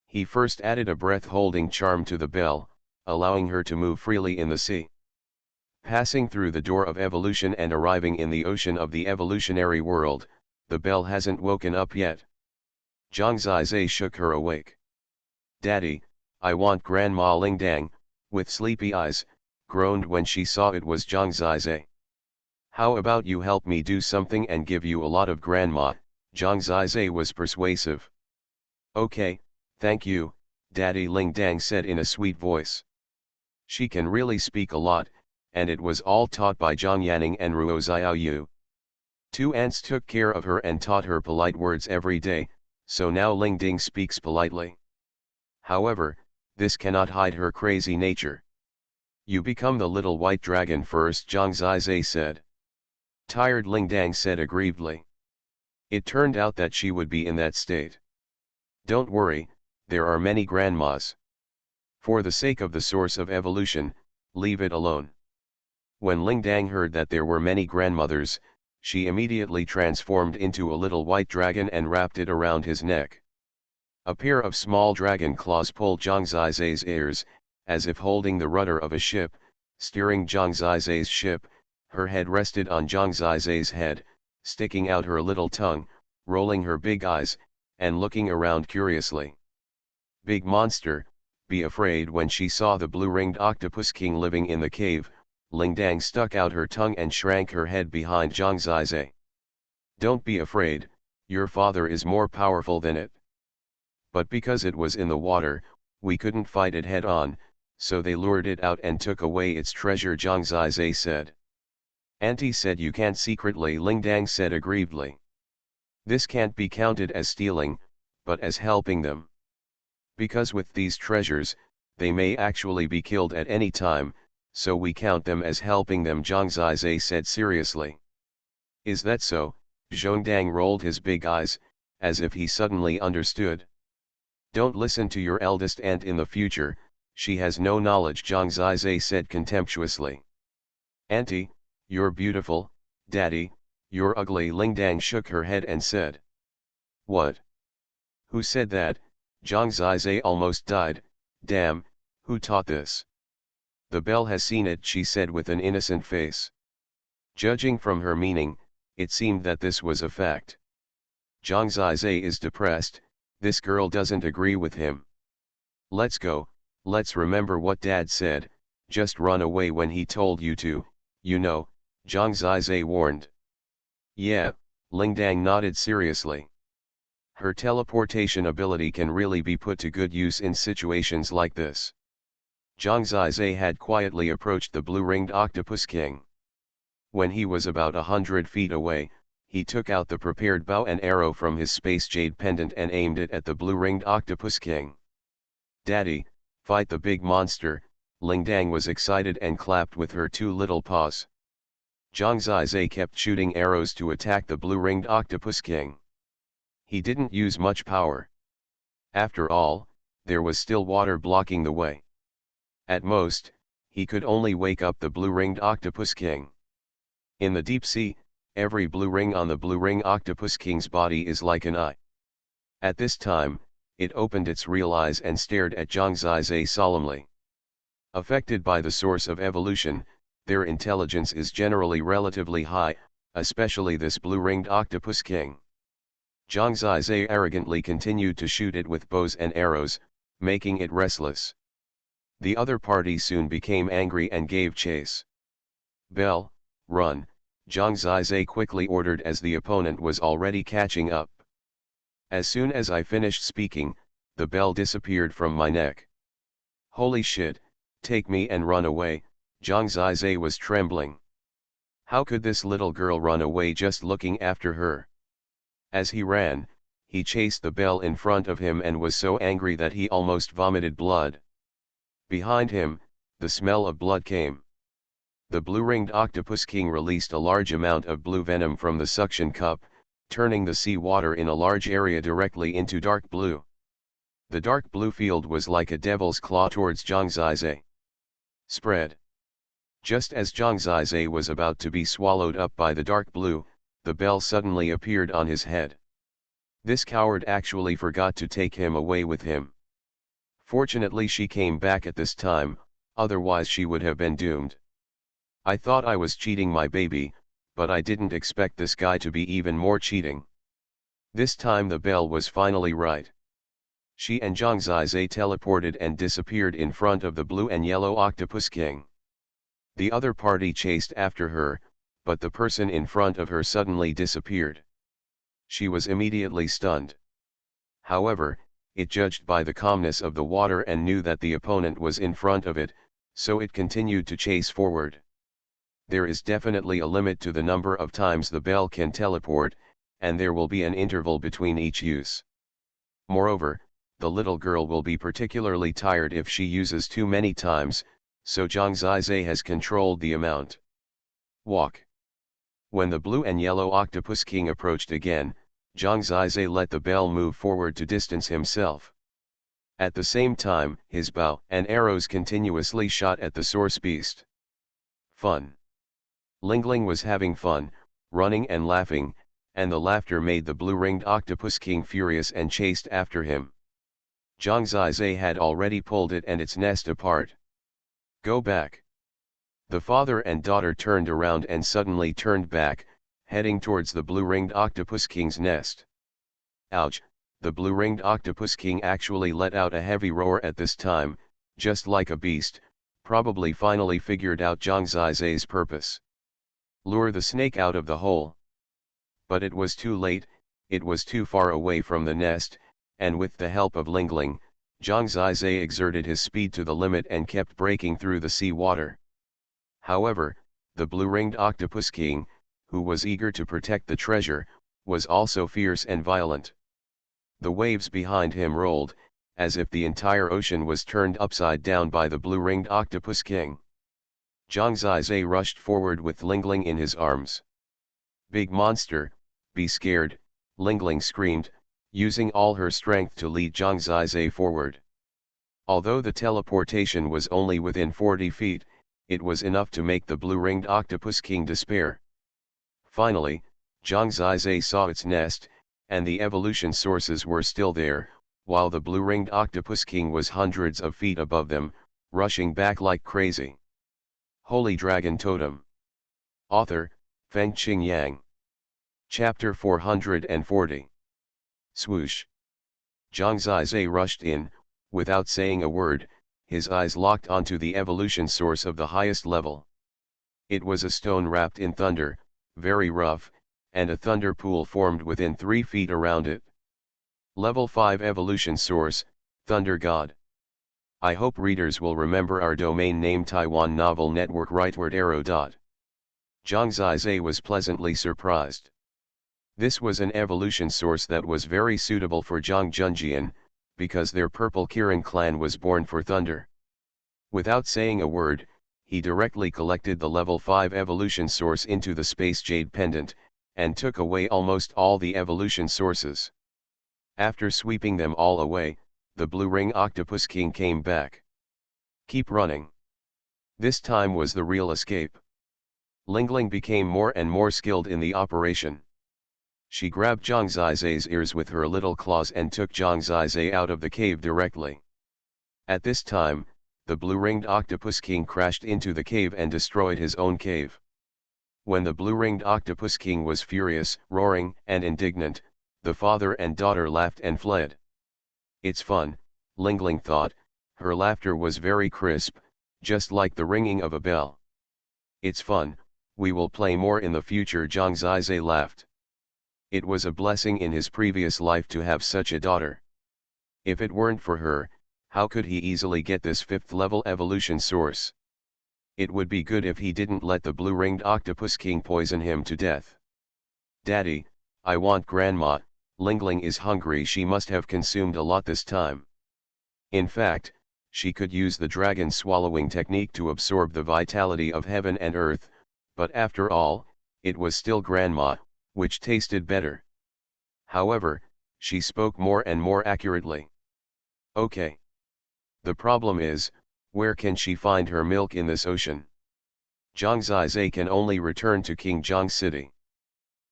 He first added a breath-holding charm to the bell, allowing her to move freely in the sea. Passing through the door of evolution and arriving in the ocean of the evolutionary world, the bell hasn't woken up yet. Zhang Zizai shook her awake. Daddy, I want Grandma Lingdang, with sleepy eyes, groaned when she saw it was Zhang Zizai. How about you help me do something and give you a lot of grandma? Zhang Zizai was persuasive. Okay, thank you, Daddy, Lingdang said in a sweet voice. She can really speak a lot, and it was all taught by Zhang Yanning and Ruo Xiaoyu. 2 aunts took care of her and taught her polite words every day, so now Lingding speaks politely. However, this cannot hide her crazy nature. You become the little white dragon first, Zhang Zizai said. Tired Lingdang said aggrievedly. It turned out that she would be in that state. Don't worry, there are many grandmas. For the sake of the source of evolution, leave it alone. When Lingdang heard that there were many grandmothers, she immediately transformed into a little white dragon and wrapped it around his neck. A pair of small dragon claws pulled Zhang Zizai's ears, as if holding the rudder of a ship, steering Zhang Zizai's ship. Her head rested on Zhang Zizai's head, sticking out her little tongue, rolling her big eyes, and looking around curiously. Big monster, be afraid. When she saw the blue-ringed octopus king living in the cave, Lingdang stuck out her tongue and shrank her head behind Zhang Zizai. Don't be afraid, your father is more powerful than it. But because it was in the water, we couldn't fight it head on, so they lured it out and took away its treasure, Zhang Zizai said. Auntie said you can't secretly, Lingdang said aggrievedly. This can't be counted as stealing, but as helping them. Because with these treasures, they may actually be killed at any time, so we count them as helping them, Zhang Zizai said seriously. Is that so? Zhongdang rolled his big eyes, as if he suddenly understood. Don't listen to your eldest aunt in the future, she has no knowledge, Zhang Zizai said contemptuously. Auntie, you're beautiful, Daddy, you're ugly. Lingdang shook her head and said. What? Who said that? Zhang Zizai almost died. Damn, who taught this? The bell has seen it, she said with an innocent face. Judging from her meaning, it seemed that this was a fact. Zhang Zizai is depressed, this girl doesn't agree with him. Let's go, let's remember what Dad said, just run away when he told you to, you know, Zhang Zizai warned. Yeah, Lingdang nodded seriously. Her teleportation ability can really be put to good use in situations like this. Zhang Zizai had quietly approached the blue-ringed octopus king. When he was about 100 feet away, he took out the prepared bow and arrow from his space jade pendant and aimed it at the blue-ringed octopus king. Daddy, fight the big monster, Lingdang was excited and clapped with her two little paws. Zhang Zizai kept shooting arrows to attack the blue-ringed octopus king. He didn't use much power. After all, there was still water blocking the way. At most, he could only wake up the blue-ringed octopus king. In the deep sea, every blue ring on the blue-ring octopus king's body is like an eye. At this time, it opened its real eyes and stared at Zhang Zizai solemnly. Affected by the source of evolution, their intelligence is generally relatively high, especially this blue-ringed octopus king. Zhang Zizai arrogantly continued to shoot it with bows and arrows, making it restless. The other party soon became angry and gave chase. Bell, run, Zhang Zizai quickly ordered as the opponent was already catching up. As soon as I finished speaking, the bell disappeared from my neck. Holy shit, take me and run away, Zhang Zizai was trembling. How could this little girl run away just looking after her? As he ran, he chased the bell in front of him and was so angry that he almost vomited blood. Behind him, the smell of blood came. The blue-ringed octopus king released a large amount of blue venom from the suction cup, turning the sea water in a large area directly into dark blue. The dark blue field was like a devil's claw towards Zhang Zizai. Spread. Just as Zhang Zizai was about to be swallowed up by the dark blue, the bell suddenly appeared on his head. This coward actually forgot to take him away with him. Fortunately she came back at this time, otherwise she would have been doomed. I thought I was cheating my baby, but I didn't expect this guy to be even more cheating. This time the bell was finally right. She and Zhang Zizai teleported and disappeared in front of the blue and yellow octopus king. The other party chased after her, but the person in front of her suddenly disappeared. She was immediately stunned. However, it judged by the calmness of the water and knew that the opponent was in front of it, so it continued to chase forward. There is definitely a limit to the number of times the bell can teleport, and there will be an interval between each use. Moreover, the little girl will be particularly tired if she uses too many times, so Zhang Zizai has controlled the amount. Walk. When the blue and yellow octopus king approached again, Zhang Zizai let the bell move forward to distance himself. At the same time, his bow and arrows continuously shot at the source beast. Fun. Lingling was having fun, running and laughing, and the laughter made the blue-ringed octopus king furious and chased after him. Zhang Zizai had already pulled it and its nest apart. Go back. The father and daughter turned around and suddenly turned back, heading towards the blue-ringed octopus king's nest. Ouch! The blue-ringed octopus king actually let out a heavy roar at this time, just like a beast, probably finally figured out Zhang Zizai's purpose. Lure the snake out of the hole. But it was too late, it was too far away from the nest, and with the help of Lingling, Zhang Zizai exerted his speed to the limit and kept breaking through the sea water. However, the blue-ringed octopus king, who was eager to protect the treasure, was also fierce and violent. The waves behind him rolled, as if the entire ocean was turned upside down by the blue-ringed octopus king. Zhang Zizai rushed forward with Lingling in his arms. Big monster, be scared, Lingling screamed, using all her strength to lead Zhang Zizai forward. Although the teleportation was only within 40 feet, it was enough to make the blue-ringed octopus king despair. Finally, Zhang Zizai saw its nest, and the evolution sources were still there, while the blue-ringed octopus king was hundreds of feet above them, rushing back like crazy. Holy Dragon Totem. Author, Fengqing Yang. Chapter 440. Swoosh. Zhang Zizai rushed in, without saying a word, his eyes locked onto the evolution source of the highest level. It was a stone wrapped in thunder, very rough, and a thunder pool formed within 3 feet around it. Level 5 evolution source, Thunder God. I hope readers will remember our domain name Taiwan Novel Network rightward arrow. Zhang Zizai was pleasantly surprised. This was an evolution source that was very suitable for Zhang Junjian, because their purple Kirin clan was born for thunder. Without saying a word, he directly collected the level 5 evolution source into the Space Jade Pendant, and took away almost all the evolution sources. After sweeping them all away, the Blue Ring Octopus King came back. Keep running. This time was the real escape. Lingling became more and more skilled in the operation. She grabbed Zhang Zizai's ears with her little claws and took Zhang Zizai out of the cave directly. At this time, the blue-ringed Octopus King crashed into the cave and destroyed his own cave. When the blue-ringed Octopus King was furious, roaring, and indignant, the father and daughter laughed and fled. It's fun, Lingling thought, her laughter was very crisp, just like the ringing of a bell. It's fun, we will play more in the future. Zhang Zizai laughed. It was a blessing in his previous life to have such a daughter. If it weren't for her, how could he easily get this 5th level evolution source? It would be good if he didn't let the blue-ringed Octopus King poison him to death. Daddy, I want grandma. Lingling is hungry. She must have consumed a lot this time. In fact, she could use the dragon swallowing technique to absorb the vitality of heaven and earth, but after all, it was still grandma, which tasted better. However, she spoke more and more accurately. Okay. The problem is, where can she find her milk in this ocean? Zhang Zizai can only return to King Zhang City.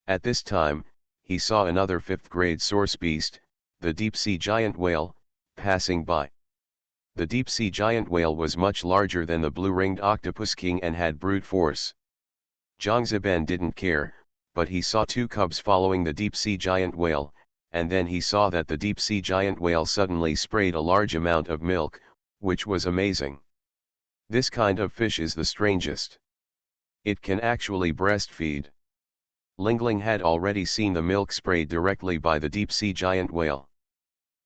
At this time, he saw another 5th grade source beast, the deep-sea giant whale, passing by. The deep-sea giant whale was much larger than the blue-ringed Octopus King and had brute force. Zhang Ziben didn't care, but he saw 2 cubs following the deep-sea giant whale, and then he saw that the deep-sea giant whale suddenly sprayed a large amount of milk, which was amazing. This kind of fish is the strangest. It can actually breastfeed. Lingling had already seen the milk sprayed directly by the deep-sea giant whale.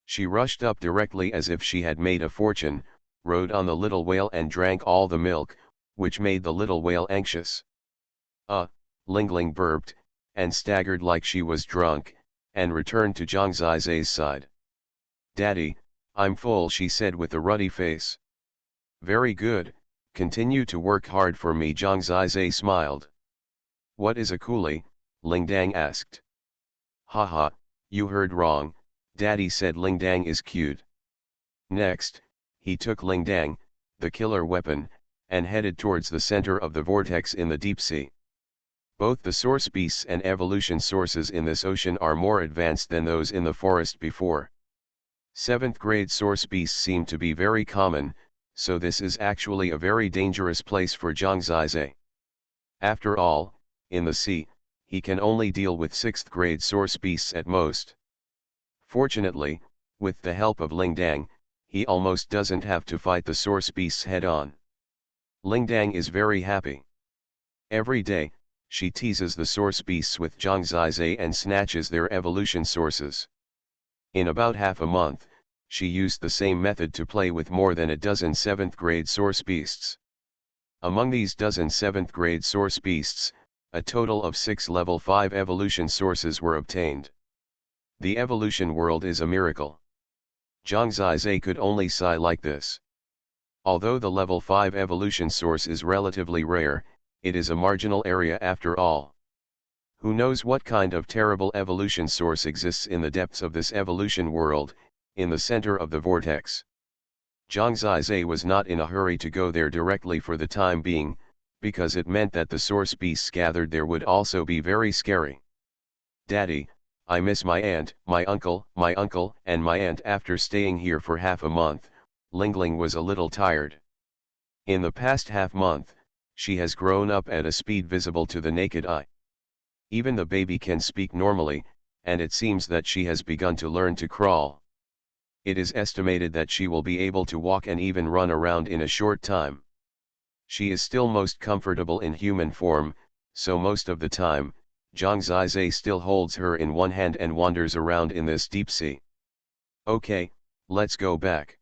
She rushed up directly as if she had made a fortune, rode on the little whale and drank all the milk, which made the little whale anxious. Lingling burped, and staggered like she was drunk, and returned to Zhang Zizai's side. Daddy, I'm full, she said with a ruddy face. Very good, continue to work hard for me, Zhang Zizai smiled. What is a coolie? Lingdang asked. Haha, you heard wrong, Daddy said Lingdang is cute. Next, he took Lingdang, the killer weapon, and headed towards the center of the vortex in the deep sea. Both the source beasts and evolution sources in this ocean are more advanced than those in the forest before. 7th grade source beasts seem to be very common, so this is actually a very dangerous place for Zhang Zizai. After all, in the sea, he can only deal with 6th grade source beasts at most. Fortunately, with the help of Lingdang, he almost doesn't have to fight the source beasts head-on. Lingdang is very happy. Every day, she teases the source beasts with Zhang Zizai and snatches their evolution sources. In about half a month, she used the same method to play with more than a dozen 7th grade source beasts. Among these dozen 7th grade source beasts, a total of 6 level 5 evolution sources were obtained. The evolution world is a miracle. Zhang Zizai could only sigh like this. Although the level 5 evolution source is relatively rare, it is a marginal area after all. Who knows what kind of terrible evolution source exists in the depths of this evolution world, in the center of the vortex. Zhang Zizai was not in a hurry to go there directly for the time being, because it meant that the source beasts gathered there would also be very scary. Daddy, I miss my aunt, my uncle, and my aunt. After staying here for half a month, Lingling was a little tired. In the past half month, she has grown up at a speed visible to the naked eye. Even the baby can speak normally, and it seems that she has begun to learn to crawl. It is estimated that she will be able to walk and even run around in a short time. She is still most comfortable in human form, so most of the time, Zhang Zizai still holds her in one hand and wanders around in this deep sea. Okay, let's go back.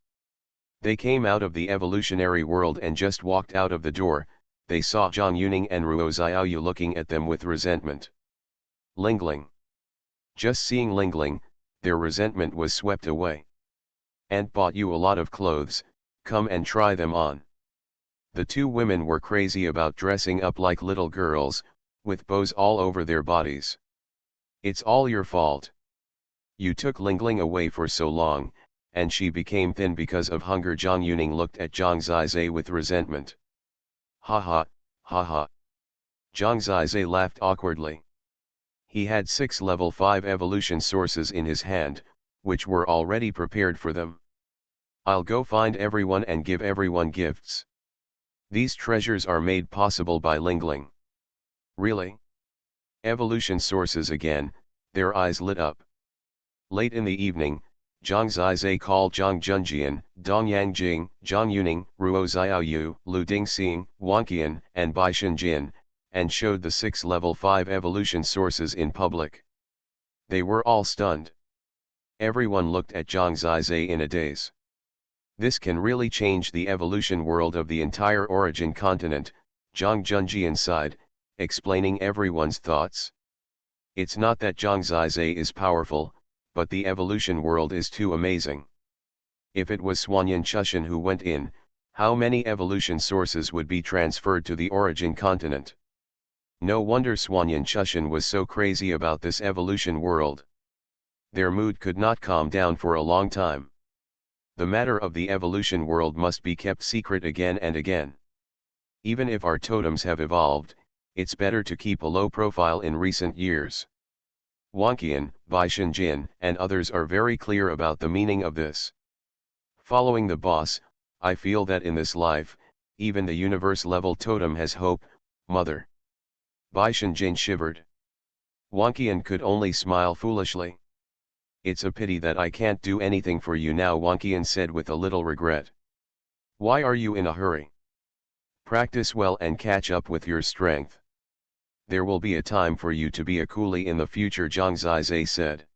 They came out of the evolutionary world and just walked out of the door, they saw Zhang Yuning and Ruo Xiaoyu looking at them with resentment. Lingling. Just seeing Lingling, their resentment was swept away. Aunt bought you a lot of clothes, come and try them on. The two women were crazy about dressing up like little girls, with bows all over their bodies. It's all your fault. You took Lingling away for so long, and she became thin because of hunger. Zhang Yuning looked at Zhang Zizai with resentment. Ha ha, ha ha. Zhang Zizai laughed awkwardly. He had 6 level 5 evolution sources in his hand, which were already prepared for them. I'll go find everyone and give everyone gifts. These treasures are made possible by Lingling. Really? Evolution sources again, their eyes lit up. Late in the evening, Zhang Zizai called Zhang Junjian, Dong Yangjing, Zhang Yuning, Ruo Xiaoyu, Lu Dingxing, Wanqian, and Bai Shenjin, and showed the 6 level 5 evolution sources in public. They were all stunned. Everyone looked at Zhang Zizai in a daze. This can really change the evolution world of the entire origin continent, Zhang Junjian sighed, explaining everyone's thoughts. It's not that Zhang Zizai is powerful, but the evolution world is too amazing. If it was Xuanhuan Chushan who went in, how many evolution sources would be transferred to the origin continent? No wonder Xuanhuan Chushan was so crazy about this evolution world. Their mood could not calm down for a long time. The matter of the evolution world must be kept secret again and again. Even if our totems have evolved, it's better to keep a low profile in recent years. Wanqian, Bai Shenjin, and others are very clear about the meaning of this. Following the boss, I feel that in this life, even the universe-level totem has hope, mother. Bai Shenjin shivered. Wanqian could only smile foolishly. It's a pity that I can't do anything for you now, Wanqian said with a little regret. Why are you in a hurry? Practice well and catch up with your strength. There will be a time for you to be a coolie in the future, Zhang Zizai said.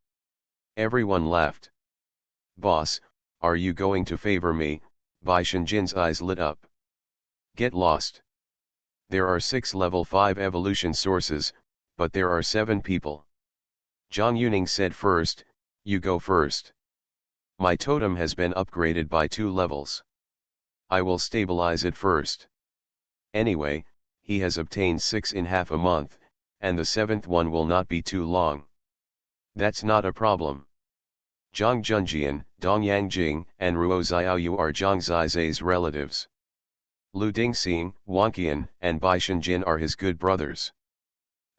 Everyone laughed. Boss, are you going to favor me? Bai Shenjin's eyes lit up. Get lost. There are 6 level 5 evolution sources, but there are 7 people. Zhang Yuning said first, you go first. My totem has been upgraded by 2 levels. I will stabilize it first. Anyway, he has obtained 6 in half a month, and the 7th one will not be too long. That's not a problem. Zhang Junjian, Dong Yangjing, and Ruo Xiaoyu are Zhang Zizai's relatives. Lu Dingxing, Wang Qian, and Bai Shenjin are his good brothers.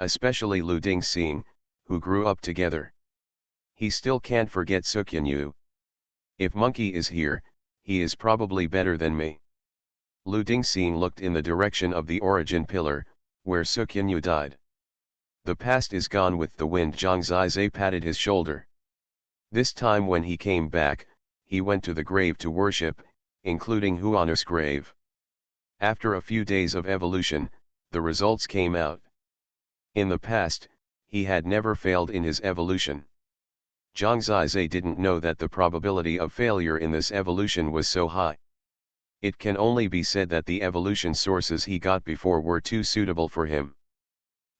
Especially Lu Dingxing, who grew up together. He still can't forget Xuanhuan. If Monkey is here, he is probably better than me. Lu Dingxing looked in the direction of the origin pillar, where Xuanhuan died. The past is gone with the wind. Zhang Zizai patted his shoulder. This time when he came back, he went to the grave to worship, including Huan's grave. After a few days of evolution, the results came out. In the past, he had never failed in his evolution. Zhang Zizai didn't know that the probability of failure in this evolution was so high. It can only be said that the evolution sources he got before were too suitable for him.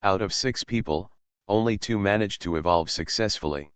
Out of 6 people, only 2 managed to evolve successfully.